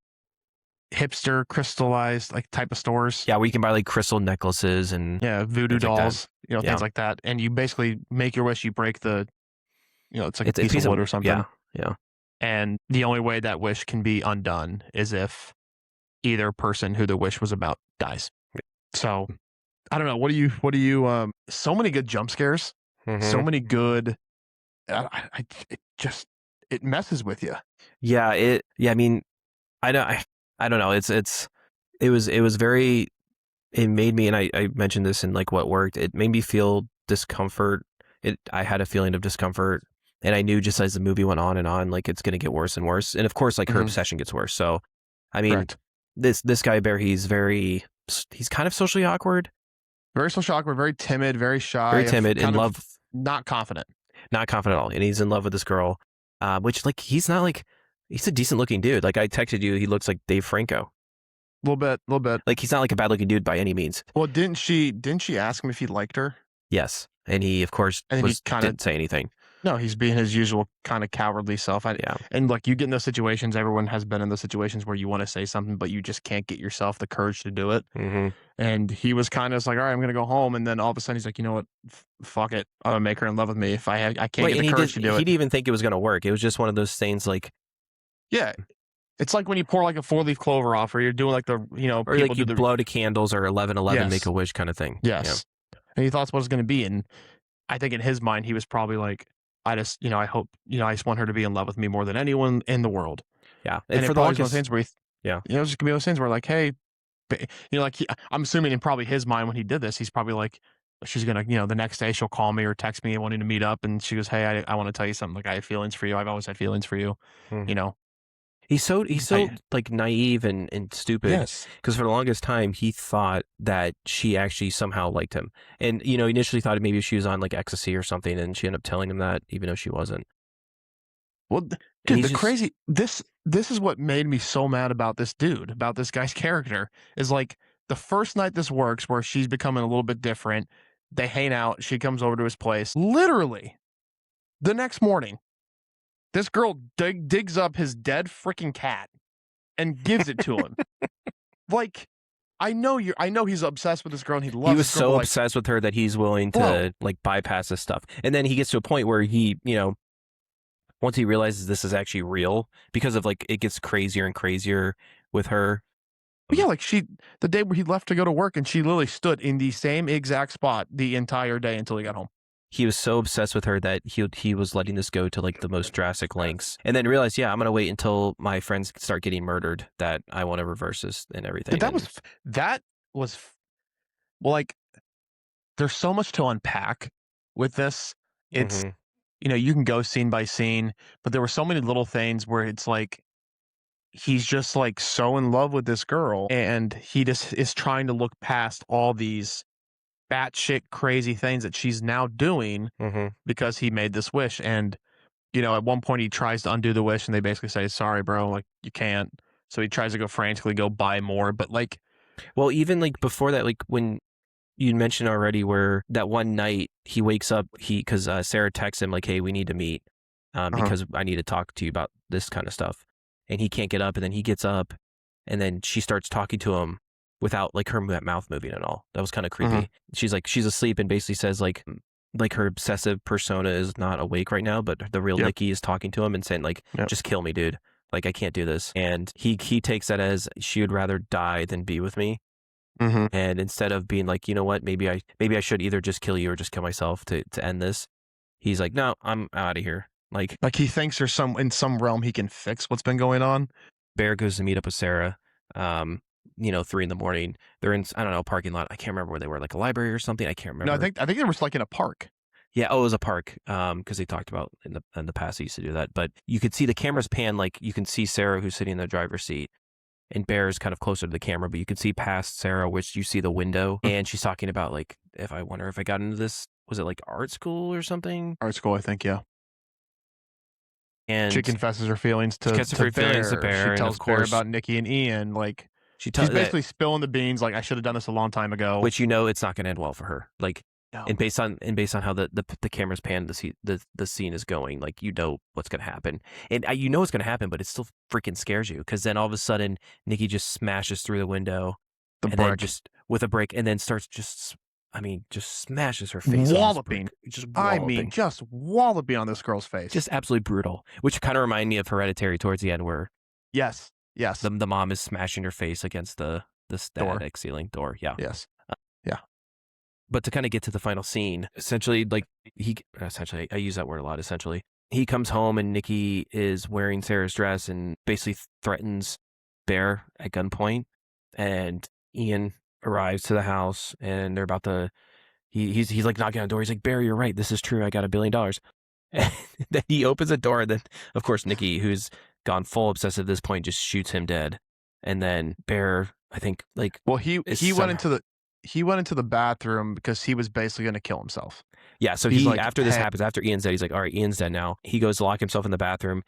hipster crystallized like type of stores. Yeah, where you can buy like crystal necklaces and voodoo dolls, things like that. And you basically make your wish, you break the it's like a piece of wood or something. Yeah. And the only way that wish can be undone is if either person who the wish was about dies. So I don't know. What do you so many good jump scares, so many good, it messes with you. Yeah. I mean, I don't know. It was very, it made me, and I mentioned this in like what worked. It made me feel discomfort. I had a feeling of discomfort. And I knew just as the movie went on and on, like it's going to get worse and worse. And of course, like her obsession gets worse. So, I mean, this guy Bear, he's kind of socially awkward. Very socially awkward, very timid, very shy. Very timid, in love. Not confident. Not confident at all. And he's in love with this girl, which like, he's not like, he's a decent looking dude. Like I texted you, he looks like Dave Franco. A little bit. Like he's not like a bad looking dude by any means. Well, didn't she ask him if he liked her? Yes. And he, of course, didn't say anything. No, he's being his usual kind of cowardly self. Yeah. And like you get in those situations, everyone has been in those situations where you want to say something, but you just can't get yourself the courage to do it. Mm-hmm. And he was kind of like, all right, I'm going to go home. And then all of a sudden he's like, you know what? Fuck it. I'm going to make her in love with me. If I can't get the courage to do He it. didn't even think it was going to work. It was just one of those things like, yeah. It's like when you pour like a 4-leaf clover off, or you're doing like the, or like you blow the candles or 11/11 Yes. make a wish kind of thing. Yes. Yeah. And he thought that's what it was going to be. And I think in his mind, he was probably like, I just, I hope, I just want her to be in love with me more than anyone in the world. Yeah. And for the longest, things where yeah, it was just gonna be those things where like, hey, like I'm assuming in probably his mind when he did this, he's probably like, she's gonna, the next day she'll call me or text me wanting to meet up, and she goes, hey, I want to tell you something. Like I have feelings for you. I've always had feelings for you. He's so like naive and stupid. Yes. Because for the longest time he thought that she actually somehow liked him, and initially thought maybe she was on like ecstasy or something, and she ended up telling him that even though she wasn't. Well, dude, crazy this is what made me so mad about this dude, about this guy's character, is like the first night this works, where she's becoming a little bit different. They hang out. She comes over to his place. Literally, the next morning, this girl digs up his dead freaking cat and gives it to him. Like, I know he's obsessed with this girl and he loves. He was so obsessed with her that he's willing to like bypass this stuff. And then he gets to a point where he, once he realizes this is actually real, because of like it gets crazier and crazier with her. But yeah, like the day where he left to go to work, and she literally stood in the same exact spot the entire day until he got home. He was so obsessed with her that he was letting this go to like the most drastic lengths, and then realized, yeah, I'm gonna wait until my friends start getting murdered that I want to reverse this and everything. That was well, like there's so much to unpack with this. It's you can go scene by scene, but there were so many little things where it's like he's just like so in love with this girl, and he just is trying to look past all these batshit crazy things that she's now doing because he made this wish. And at one point he tries to undo the wish, and they basically say, sorry bro, like you can't. So he tries to go frantically go buy more, but like, well, even like before that, like when you mentioned already where that one night he wakes up, because Sarah texts him like, hey, we need to meet because I need to talk to you about this kind of stuff, and he can't get up, and then he gets up, and then she starts talking to him without like her mouth moving at all. That was kind of creepy. She's asleep, and basically says like her obsessive persona is not awake right now, but the real Nikki is talking to him and saying like, just kill me, dude. Like I can't do this. And he takes that as she would rather die than be with me. And instead of being like, you know what, maybe I should either just kill you or just kill myself to end this, he's like, no, I'm out of here. Like he thinks there's in some realm he can fix what's been going on. Bear goes to meet up with Sarah. 3 a.m. They're in, I don't know, a parking lot. I can't remember where they were, like a library or something. I can't remember. No, I think it was like in a park. Yeah, it was a park. Because they talked about in the past they used to do that. But you could see the cameras pan, like you can see Sarah who's sitting in the driver's seat, and Bear is kind of closer to the camera, but you can see past Sarah, which you see the window, and she's talking about like, if I wonder if I got into this, was it like art school or something? Art school, I think, yeah. And she confesses her feelings to Bear. She tells Bear about Nikki and Ian. Like she's basically spilling the beans. Like I should have done this a long time ago. Which it's not going to end well for her. Like, no. and based on how the camera's pan, the scene is going. Like what's going to happen, and it's going to happen, but it still freaking scares you because then all of a sudden Nikki just smashes through the window, then just with a brick, and then starts just smashes her face. Walloping. Just walloping on this girl's face. Just absolutely brutal. Which kind of reminded me of Hereditary towards the end where... Yes. The mom is smashing her face against the static ceiling door. Yeah. Yes. Yeah. But to kind of get to the final scene, essentially, I use that word a lot, essentially. He comes home and Nikki is wearing Sarah's dress and basically threatens Bear at gunpoint. And Ian arrives to the house and they're about to he's like knocking on the door. He's like, Bear, you're right, this is true, I got $1 billion. And then he opens a door, and then of course Nikki, who's gone full obsessive at this point, just shoots him dead. And then Bear, I think, like, well, he went into the bathroom because he was basically going to kill himself. Yeah, so he's like, after this happens, after Ian's dead, he's like, all right, Ian's dead now. He goes to lock himself in the bathroom.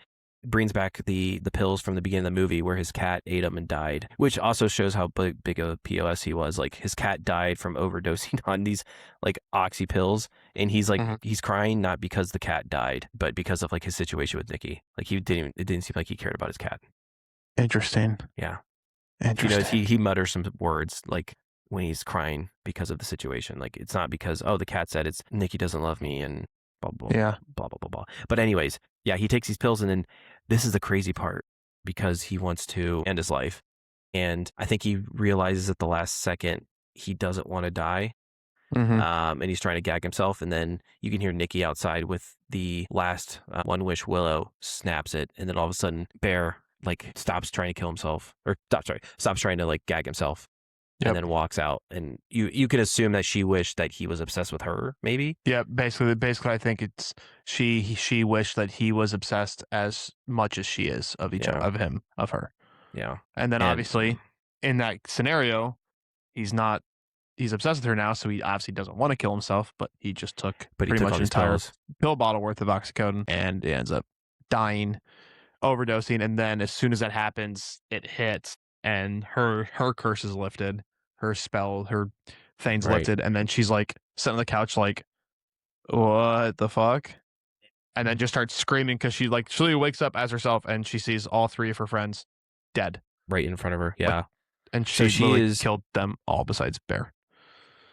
brings back the pills from the beginning of the movie where his cat ate them and died, which also shows how big of a POS he was. Like his cat died from overdosing on these like oxy pills, and he's like he's crying not because the cat died, but because of like his situation with Nikki. Like it didn't seem like he cared about his cat. Interesting. Yeah. Interesting. He mutters some words like when he's crying because of the situation. Like it's not because the cat said it's Nikki doesn't love me and blah blah blah blah blah blah blah. But anyways, yeah, he takes these pills, and then this is the crazy part because he wants to end his life, and I think he realizes at the last second he doesn't want to die. And he's trying to gag himself, and then you can hear Nikki outside with the last one wish. Willow snaps it, and then all of a sudden Bear like stops trying to kill himself, or stops trying to like gag himself, and then walks out. And you can assume that she wished that he was obsessed with her, maybe. Yeah, basically, I think it's she wished that he was obsessed as much as she is of her. Yeah, and then obviously in that scenario, he's obsessed with her now, so he obviously doesn't want to kill himself, but he just took pretty much an entire pill bottle worth of oxycodone, and he ends up dying, overdosing. And then as soon as that happens, it hits, and her curse is lifted, her spell, her thing's lifted, and then she's like sitting on the couch like, what the fuck? And then just starts screaming because she wakes up as herself, and she sees all three of her friends dead right in front of her. Yeah. And she is killed them all besides Bear.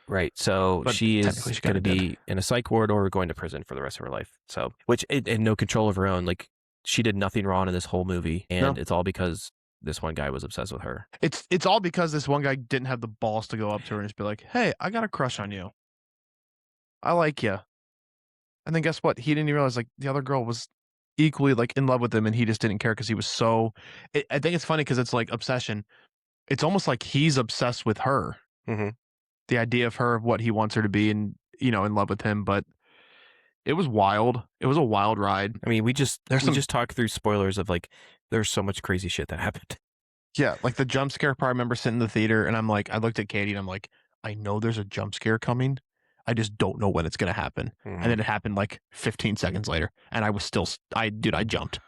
Right. So she is going to be in a psych ward or going to prison for the rest of her life. So, which and no control of her own. Like she did nothing wrong in this whole movie, and it's all because this one guy was obsessed with her. It's all because this one guy didn't have the balls to go up to her and just be like, "Hey, I got a crush on you. I like you." And then guess what? He didn't even realize like the other girl was equally like in love with him, and he just didn't care because he was so. I think it's funny because it's like obsession. It's almost like he's obsessed with her. The idea of her, of what he wants her to be, and in love with him. But it was wild. It was a wild ride. I mean, we just talked through spoilers of like there's so much crazy shit that happened. Yeah, like the jump scare part. I remember sitting in the theater, and I'm like, I looked at Katie, and I'm like, I know there's a jump scare coming. I just don't know when it's gonna happen. And then it happened like 15 seconds later, and I was still, I jumped.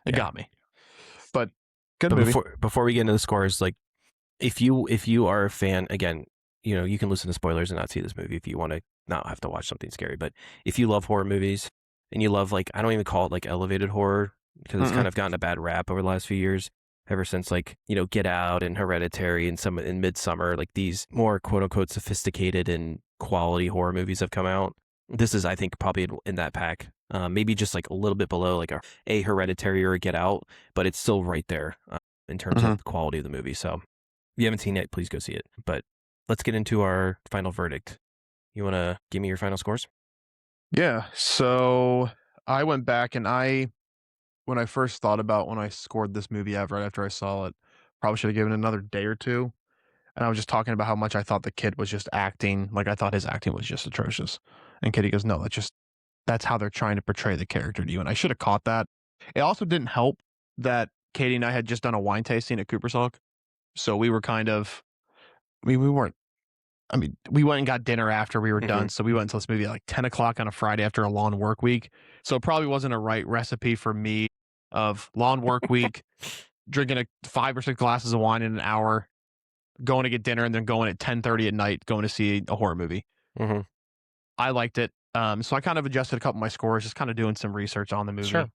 It got me. But good movie. Before we get into the scores, like if you are a fan, again, you can listen to spoilers and not see this movie if you want to not have to watch something scary. But if you love horror movies and you love, like, I don't even call it like elevated horror because it's kind of gotten a bad rap over the last few years, ever since like, Get Out and Hereditary and some in Midsummer, like these more quote unquote sophisticated and quality horror movies have come out. This is, I think, probably in that pack. Maybe just like a little bit below like a Hereditary or a Get Out, but it's still right there in terms of the quality of the movie. So if you haven't seen it, please go see it. But let's get into our final verdict. You want to give me your final scores? Yeah. So I went back and when I first thought about when I scored this movie right after I saw it, probably should have given it another day or two. And I was just talking about how much I thought the kid was just acting. Like I thought his acting was just atrocious. And Kitty goes, no, that's how they're trying to portray the character to you. And I should have caught that. It also didn't help that Katie and I had just done a wine tasting at Cooper's Hawk. So we were we went and got dinner after we were done. So we went until this movie at like 10 o'clock on a Friday after a long work week. So it probably wasn't a right recipe for me of long work week, drinking 5 or 6 glasses of wine in an hour, going to get dinner, and then going at 10:30 at night, going to see a horror movie. I liked it. So I kind of adjusted a couple of my scores, just kind of doing some research on the movie. Sure.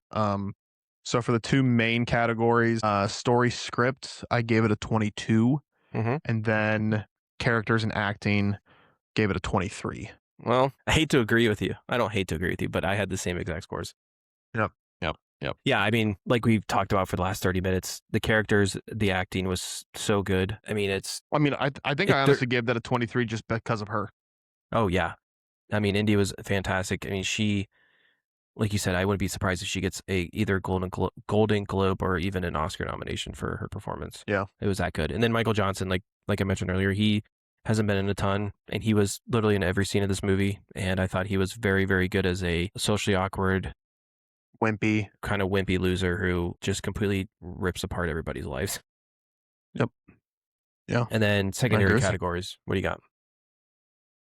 So for the two main categories, story script, I gave it a 22. And then characters and acting, gave it a 23. Well, I hate to agree with you. I don't hate to agree with you, but I had the same exact scores. Yep. Yeah, I mean, like we've talked about for the last 30 minutes, the characters, the acting was so good. I mean, I think I honestly gave that a 23 just because of her. Oh, yeah. I mean, Indy was fantastic. I mean, she, like you said, I wouldn't be surprised if she gets either a Golden Globe or even an Oscar nomination for her performance. Yeah. It was that good. And then Michael Johnson, like I mentioned earlier, he hasn't been in a ton, and he was literally in every scene of this movie. And I thought he was very, very good as a socially awkward, kind of wimpy loser who just completely rips apart everybody's lives. Yep. Yeah. And then secondary categories, what do you got?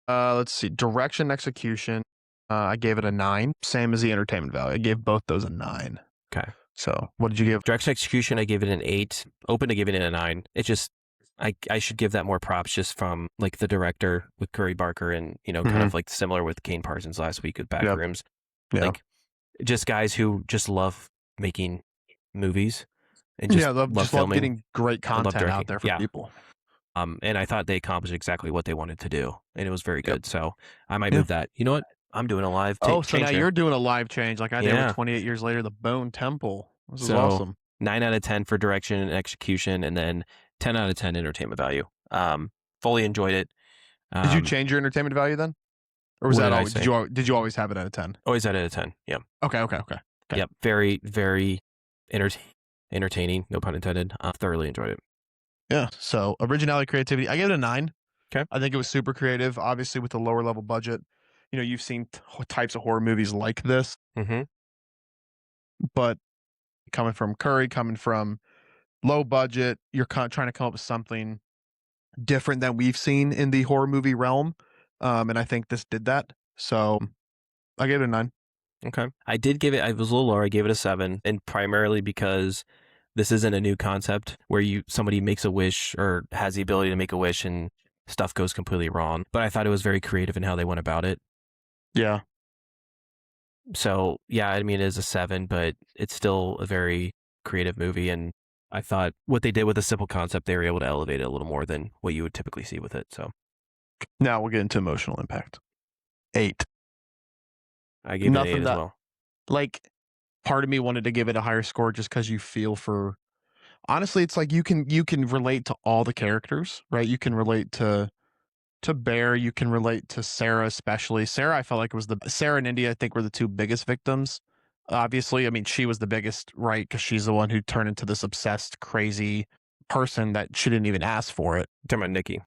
Let's see. Direction, execution. I gave it a 9, same as the entertainment value. I gave both those a 9. Okay. So what did you give? Direction execution, I gave it an 8. Open to giving it a 9. It just, I should give that more props just from like the director with Curry Barker and, kind of like similar with Kane Parsons last week with Backrooms. Yeah. Like just guys who just love making movies and just love filming. Getting great content directing. out there for people. And I thought they accomplished exactly what they wanted to do, and it was very good. So I might move that. You know what? I'm doing a live change. So now you're doing a live change like I did with 28 Years Later, The Bone Temple. This is awesome. 9 out of 10 for direction and execution, and then 10 out of 10 entertainment value. Fully enjoyed it. Did you change your entertainment value then? Or was that always, did you always have it at a 10? Always had it at a 10, yeah. Okay. Yep, very, very entertaining, no pun intended. Thoroughly enjoyed it. Yeah, so originality, creativity, I gave it a 9. Okay. I think it was super creative, obviously with the lower level budget. You've seen types of horror movies like this. Mm-hmm. But coming from Curry, coming from low budget, you're trying to come up with something different than we've seen in the horror movie realm. And I think this did that. So I gave it a 9. Okay. I did give it, I was a little lower. I gave it a 7, and primarily because this isn't a new concept where somebody makes a wish or has the ability to make a wish and stuff goes completely wrong. But I thought it was very creative in how they went about it. Yeah. So yeah, I mean, it is a 7, but it's still a very creative movie. And I thought what they did with a simple concept, they were able to elevate it a little more than what you would typically see with it. So now we'll get into emotional impact. 8. I gave it an 8 as well. Like, part of me wanted to give it a higher score just because you feel for. Honestly, it's like you can relate to all the characters, right? You can relate to Bear. You can relate to Sarah, especially. Sarah, I felt like it was Sarah and India, I think, were the two biggest victims. Obviously, I mean, she was the biggest, right? Because she's the one who turned into this obsessed, crazy person that she didn't even ask for it. You're talking about Nikki.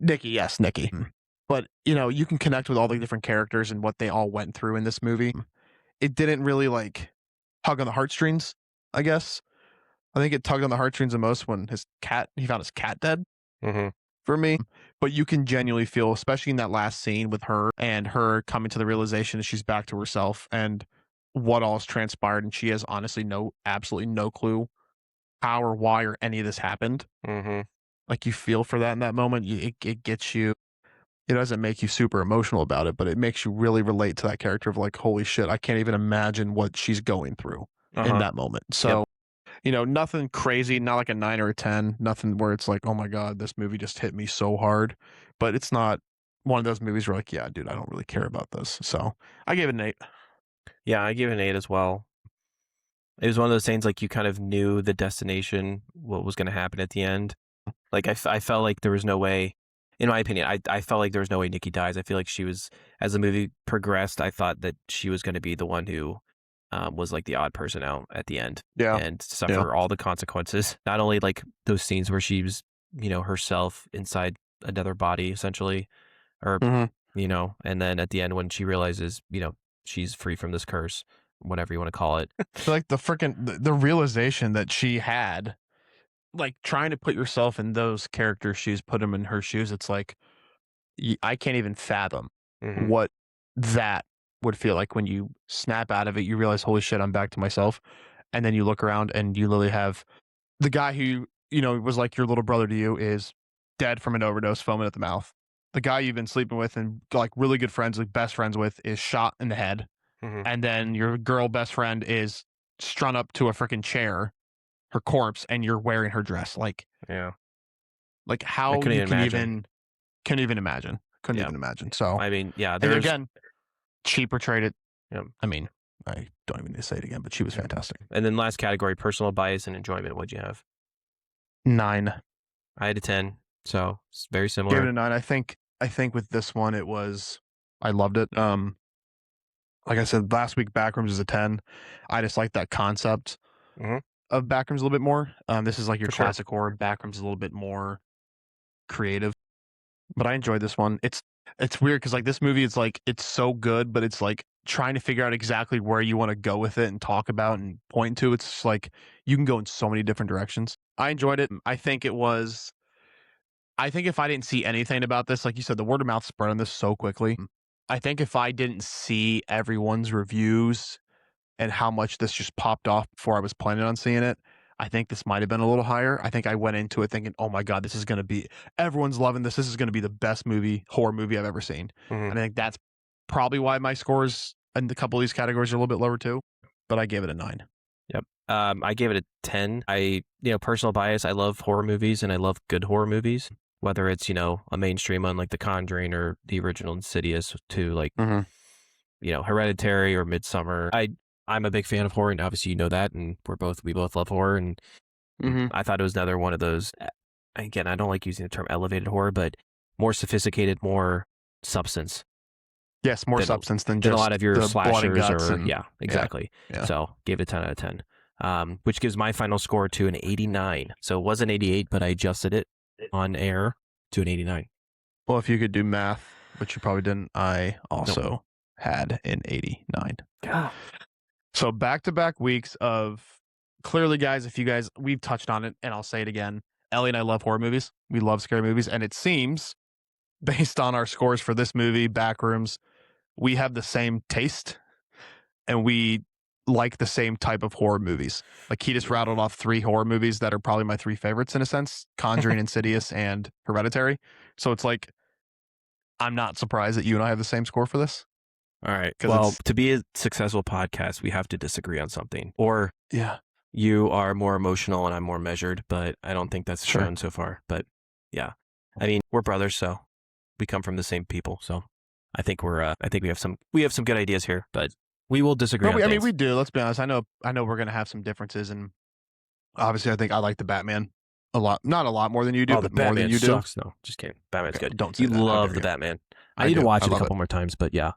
Nikki, yes, Nikki. But, you can connect with all the different characters and what they all went through in this movie. It didn't really, tug on the heartstrings, I guess. I think it tugged on the heartstrings the most when he found his cat dead. Mm-hmm. For me. But you can genuinely feel, especially in that last scene with her and her coming to the realization that she's back to herself and what all has transpired. And she has honestly absolutely no clue how or why or any of this happened. Mm-hmm. Like, you feel for that in that moment. It gets you. It doesn't make you super emotional about it, but it makes you really relate to that character of like, holy shit, I can't even imagine what she's going through in that moment. So, nothing crazy, not like a 9 or a 10, nothing where it's like, oh my God, this movie just hit me so hard. But it's not one of those movies where like, yeah, dude, I don't really care about this. So I gave it an 8. Yeah, I gave it an 8 as well. It was one of those things like you kind of knew the destination, what was going to happen at the end. Like I felt like there was no way, in my opinion, I felt like there was no way Nikki dies. I feel like she was, as the movie progressed, I thought that she was going to be the one who was like the odd person out at the end. Yeah. And suffer all the consequences. Not only like those scenes where she was, herself inside another body essentially, or, and then at the end when she realizes, she's free from this curse, whatever you want to call it. Like the realization that she had, like trying to put yourself in those characters' shoes, put them in her shoes. It's like, I can't even fathom what that would feel like when you snap out of it. You realize, holy shit, I'm back to myself. And then you look around and you literally have the guy who, was like your little brother to you is dead from an overdose, foaming at the mouth. The guy you've been sleeping with and like really good friends, like best friends with, is shot in the head. And then your girl best friend is strung up to a freaking chair, her corpse, and you're wearing her dress. Like, like how you can even imagine. Couldn't even imagine. So I mean, yeah. And again, she portrayed it. Yeah. I mean, I don't even need to say it again, but she was fantastic. And then last category, personal bias and enjoyment. What'd you have? 9. I had a 10, so it's very similar. Gave it a 9. I think with this one, I loved it. Like I said, last week Backrooms is a 10. I just like that concept of Backrooms a little bit more. This is like your classic horror. Backrooms is a little bit more creative, but I enjoyed this one. It's weird because like this movie, it's like it's so good, but it's like trying to figure out exactly where you want to go with it and talk about and point to. It's just like you can go in so many different directions. I enjoyed it. I think if I didn't see anything about this, like you said, the word of mouth spread on this so quickly. I think if I didn't see everyone's reviews and how much this just popped off before I was planning on seeing it, I think this might have been a little higher. I think I went into it thinking, oh my God, this is going to be, everyone's loving this. This is going to be the best horror movie I've ever seen. Mhm. And I think that's probably why my scores in a couple of these categories are a little bit lower too, but I gave it a 9. Yep. I gave it a 10. Personal bias, I love horror movies and I love good horror movies, whether it's, a mainstream one like The Conjuring or the original Insidious to like, Hereditary or Midsummer. I'm a big fan of horror, and obviously you know that, and we both love horror, and I thought it was another one of those, again, I don't like using the term elevated horror, but more sophisticated, more substance. Yes, more substance than a just lot of your the slashers blood and guts and, yeah, exactly. Yeah. So gave it a 10 out of 10, which gives my final score to an 89. So it was an 88, but I adjusted it on air to an 89. Well, if you could do math, which you probably didn't, I also had an 89. God. So back-to-back weeks of, clearly, guys, we've touched on it, and I'll say it again, Ellie and I love horror movies. We love scary movies, and it seems, based on our scores for this movie, Backrooms, we have the same taste, and we like the same type of horror movies. Like, he just rattled off 3 horror movies that are probably my 3 favorites in a sense: Conjuring, Insidious, and Hereditary. So it's like, I'm not surprised that you and I have the same score for this. All right. Well, to be a successful podcast, we have to disagree on something. Or you are more emotional and I'm more measured, but I don't think that's shown so far. But yeah, I mean, we're brothers, so we come from the same people. So I think I think we have some good ideas here, but we will disagree. I mean, we do. Let's be honest. I know we're gonna have some differences, and obviously, I think I like the Batman a lot. Not a lot more than you do, but more than you sucks. No, just kidding. Batman's good. Don't say you that. love the Batman. I need to watch it a couple more times, but yeah.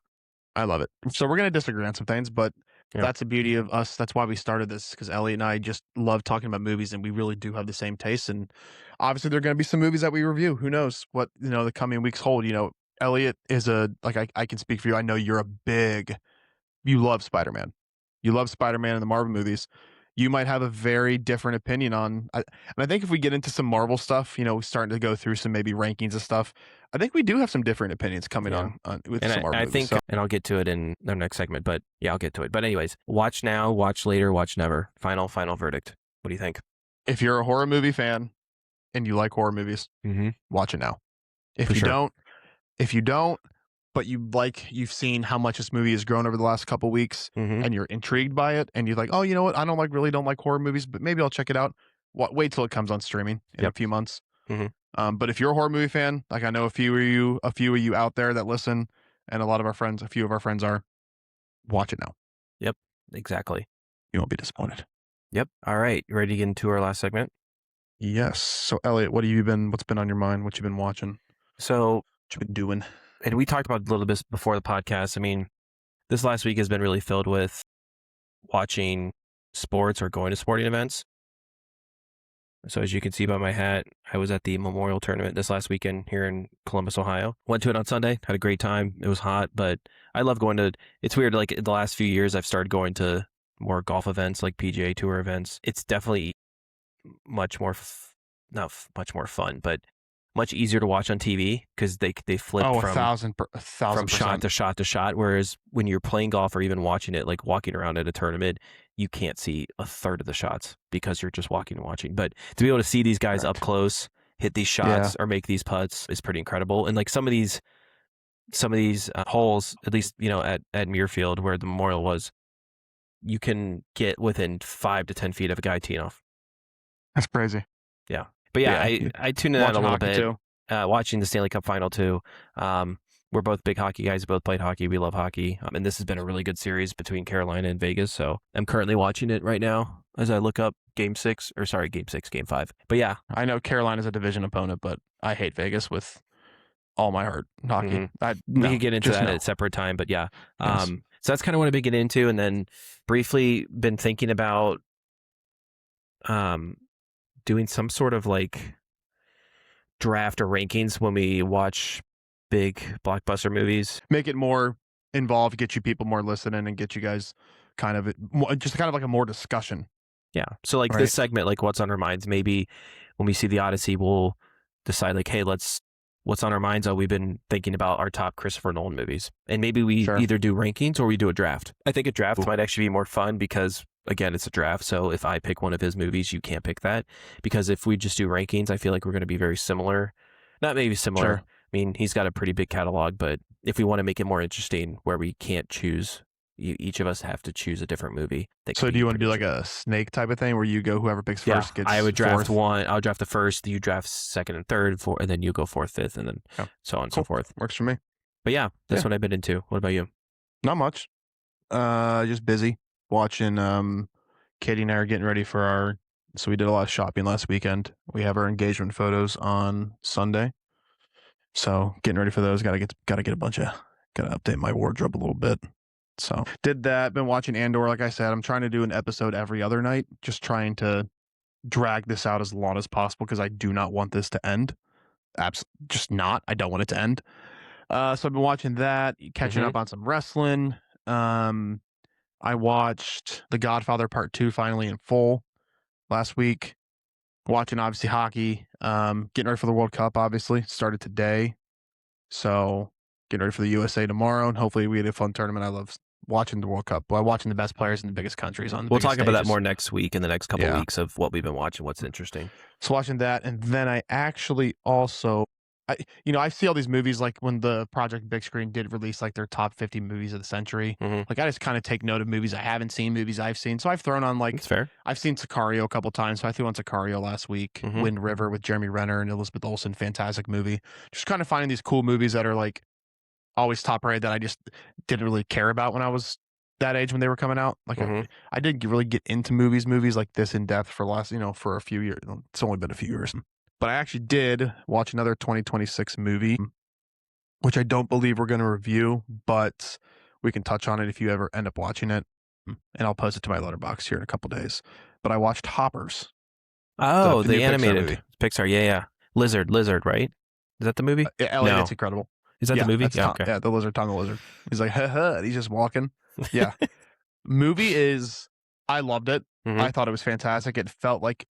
I love it. So we're going to disagree on some things, but that's the beauty of us. That's why we started this, because Elliot and I just love talking about movies, and we really do have the same taste. And obviously, there are going to be some movies that we review. Who knows what the coming weeks hold? Elliot is I can speak for you. I know you love Spider-Man. You love Spider-Man in the Marvel movies. You might have a very different opinion on, and I think if we get into some Marvel stuff, starting to go through some maybe rankings of stuff, I think we do have some different opinions coming on with some Marvel movies. And I'll get to it in our next segment, but yeah, I'll get to it. But anyways, watch now, watch later, watch never. Final verdict. What do you think? If you're a horror movie fan and you like horror movies, watch it now. If you don't, but you've seen how much this movie has grown over the last couple weeks, and you're intrigued by it, and you're like, oh, you know what? I really don't like horror movies, but maybe I'll check it out. Wait till it comes on streaming in a few months. But if you're a horror movie fan, like I know a few of you out there that listen, and a few of our friends are, watch it now. Yep, exactly. You won't be disappointed. Yep. All right, you ready to get into our last segment? Yes. So Elliot, what's been on your mind? What you been watching? So what you been doing? And we talked about it a little bit before the podcast. I mean, this last week has been really filled with watching sports or going to sporting events. So as you can see by my hat, I was at the Memorial Tournament this last weekend here in Columbus, Ohio. Went to it on Sunday, had a great time. It was hot, but I love going to, it's weird, like the last few years I've started going to more golf events, like PGA Tour events. It's definitely much more, not much more fun, but much easier to watch on TV because they flip from shot to shot to shot. Whereas when you're playing golf or even watching it, like walking around at a tournament, you can't see a third of the shots because you're just walking and watching. But to be able to see these guys up close, hit these shots or make these putts is pretty incredible. And like some of these holes, at least, at Muirfield where the Memorial was, you can get within 5 to 10 feet of a guy teeing off. That's crazy. Yeah. But I tuned in a little bit, watching the Stanley Cup final too. We're both big hockey guys, both played hockey. We love hockey. And this has been a really good series between Carolina and Vegas. So I'm currently watching it right now as I look up Game 5. But yeah. I know Carolina's a division opponent, but I hate Vegas with all my heart. Hockey. We could get into that at a separate time, but yeah. Yes. So that's kind of what I've been getting into. And then briefly been thinking about doing some sort of like draft or rankings when we watch big blockbuster movies. Make it more involved, get you people more listening, and get you guys kind of like a more discussion. Yeah. So like this segment, like what's on our minds, maybe when we see the Odyssey, we'll decide like, hey, let's what's on our minds, we've been thinking about our top Christopher Nolan movies. And maybe we Sure. either do rankings or we do a draft. I think a draft Ooh. might actually be more fun because, again, it's a draft. So if I pick one of his movies, you can't pick that. Because if we just do rankings, I feel like we're going to be very similar. Not maybe similar. Sure. I mean, he's got a pretty big catalog, but if we want to make it more interesting where we can't choose, each of us have to choose a different movie. So do you want to do like a snake type of thing where you go whoever picks first gets I would draft fourth? one. I'll draft the first, you draft second and third, fourth, and then you go fourth, fifth, and then so on and so forth. Works for me. But yeah, that's what I've been into. What about you? Not much. Just busy watching. Katie and I are getting ready for so we did a lot of shopping last weekend. We have our engagement photos on Sunday. So getting ready for those. Gotta update my wardrobe a little bit. So did that. Been watching Andor. Like I said, I'm trying to do an episode every other night. Just trying to drag this out as long as possible because I do not want this to end. Just not. I don't want it to end. So I've been watching that, catching up on some wrestling. I watched The Godfather Part 2 finally in full last week. Watching obviously hockey. Getting ready for the World Cup. Obviously started today. So getting ready for the USA tomorrow, and hopefully we get a fun tournament. I love watching the World Cup. Watching the best players in the biggest countries on. We'll talk about that more next week in the next couple of weeks of what we've been watching, what's interesting. So watching that, and then I actually also, I see all these movies like when the Project Big Screen did release like their top 50 movies of the century. Like I just kind of take note of movies I haven't seen, movies I've seen. So I've thrown on like, that's fair. I've seen Sicario a couple times. So I threw on Sicario last week. Wind River with Jeremy Renner and Elizabeth Olsen, fantastic movie. Just kind of finding these cool movies that are like always top rated that I just didn't really care about when I was that age when they were coming out. Like I didn't really get into movies like this in depth for for a few years. It's only been a few years. But I actually did watch another 2026 movie, which I don't believe we're going to review, but we can touch on it if you ever end up watching it. And I'll post it to my letterbox here in a couple days. But I watched Hoppers. Oh, the animated Pixar. Yeah. Lizard, right? Is that the movie? Elliot, no. It's incredible. Is that the movie? Yeah, okay. Yeah, the lizard, Tom the Lizard. He's like, and he's just walking. Yeah. Movie is, I loved it. I thought it was fantastic. It felt like,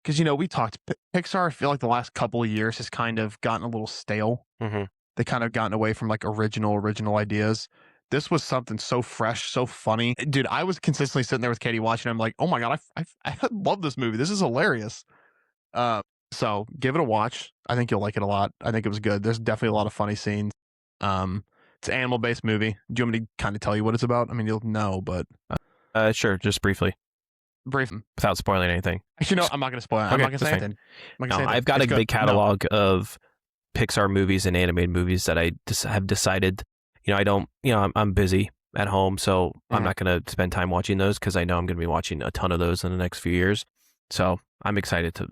because, we talked, Pixar, I feel like the last couple of years has kind of gotten a little stale. They kind of gotten away from like original ideas. This was something so fresh, so funny. Dude, I was consistently sitting there with Katie watching. I'm like, oh my God, I love this movie. This is hilarious. So give it a watch. I think you'll like it a lot. I think it was good. There's definitely a lot of funny scenes. It's an animal-based movie. Do you want me to kind of tell you what it's about? I mean, you'll know, but sure, just briefly. Without spoiling anything. Actually, no, I'm not going to spoil it. I'm not going to say anything. I've got a big catalog of Pixar movies and animated movies that I have decided, I'm busy at home, so I'm not going to spend time watching those because I know I'm going to be watching a ton of those in the next few years. So I'm excited to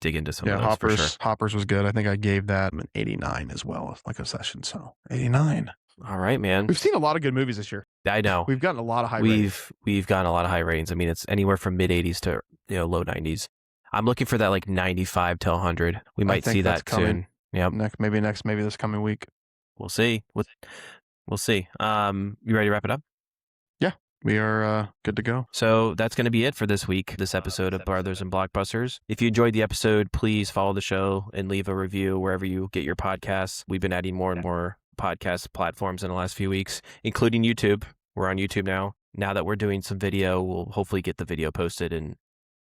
dig into some of those. Hoppers, for sure. Hoppers was good. I think I gave that an 89 as well, like a session. So 89. All right, man. We've seen a lot of good movies this year. I know. We've gotten a lot of high ratings. We've gotten a lot of high ratings. I mean, it's anywhere from mid 80s to low 90s. I'm looking for that like 95 to 100. We might see that soon. Yep. Maybe this coming week. We'll see. We'll see. You ready to wrap it up? Yeah. We are good to go. So that's going to be it for this week, this episode of Brothers and Blockbusters. If you enjoyed the episode, please follow the show and leave a review wherever you get your podcasts. We've been adding more and more podcast platforms in the last few weeks, including YouTube. We're on YouTube now. Now that we're doing some video, we'll hopefully get the video posted and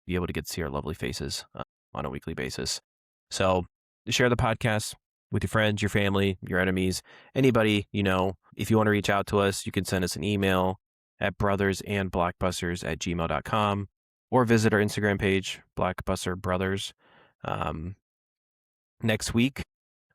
be able to get to see our lovely faces on a weekly basis. So share the podcast with your friends, your family, your enemies, anybody you know. If you want to reach out to us, you can send us an email at brothersandblockbusters@gmail.com or visit our Instagram page, Blockbuster Brothers. Next week,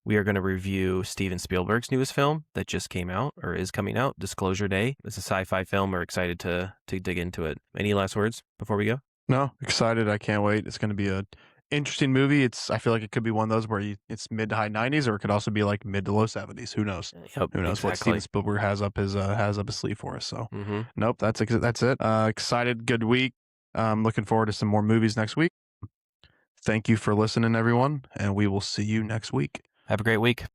we are going to review Steven Spielberg's newest film that just came out or is coming out, Disclosure Day. It's a sci-fi film. We're excited to dig into it. Any last words before we go? No, excited. I can't wait. It's going to be a interesting movie. I feel like it could be one of those where it's mid to high 90s, or it could also be like mid to low 70s. Who knows? Yep, who knows what Steven Spielberg has up his sleeve for us? So nope, that's it. Excited. Good week. Looking forward to some more movies next week. Thank you for listening, everyone, and we will see you next week. Have a great week.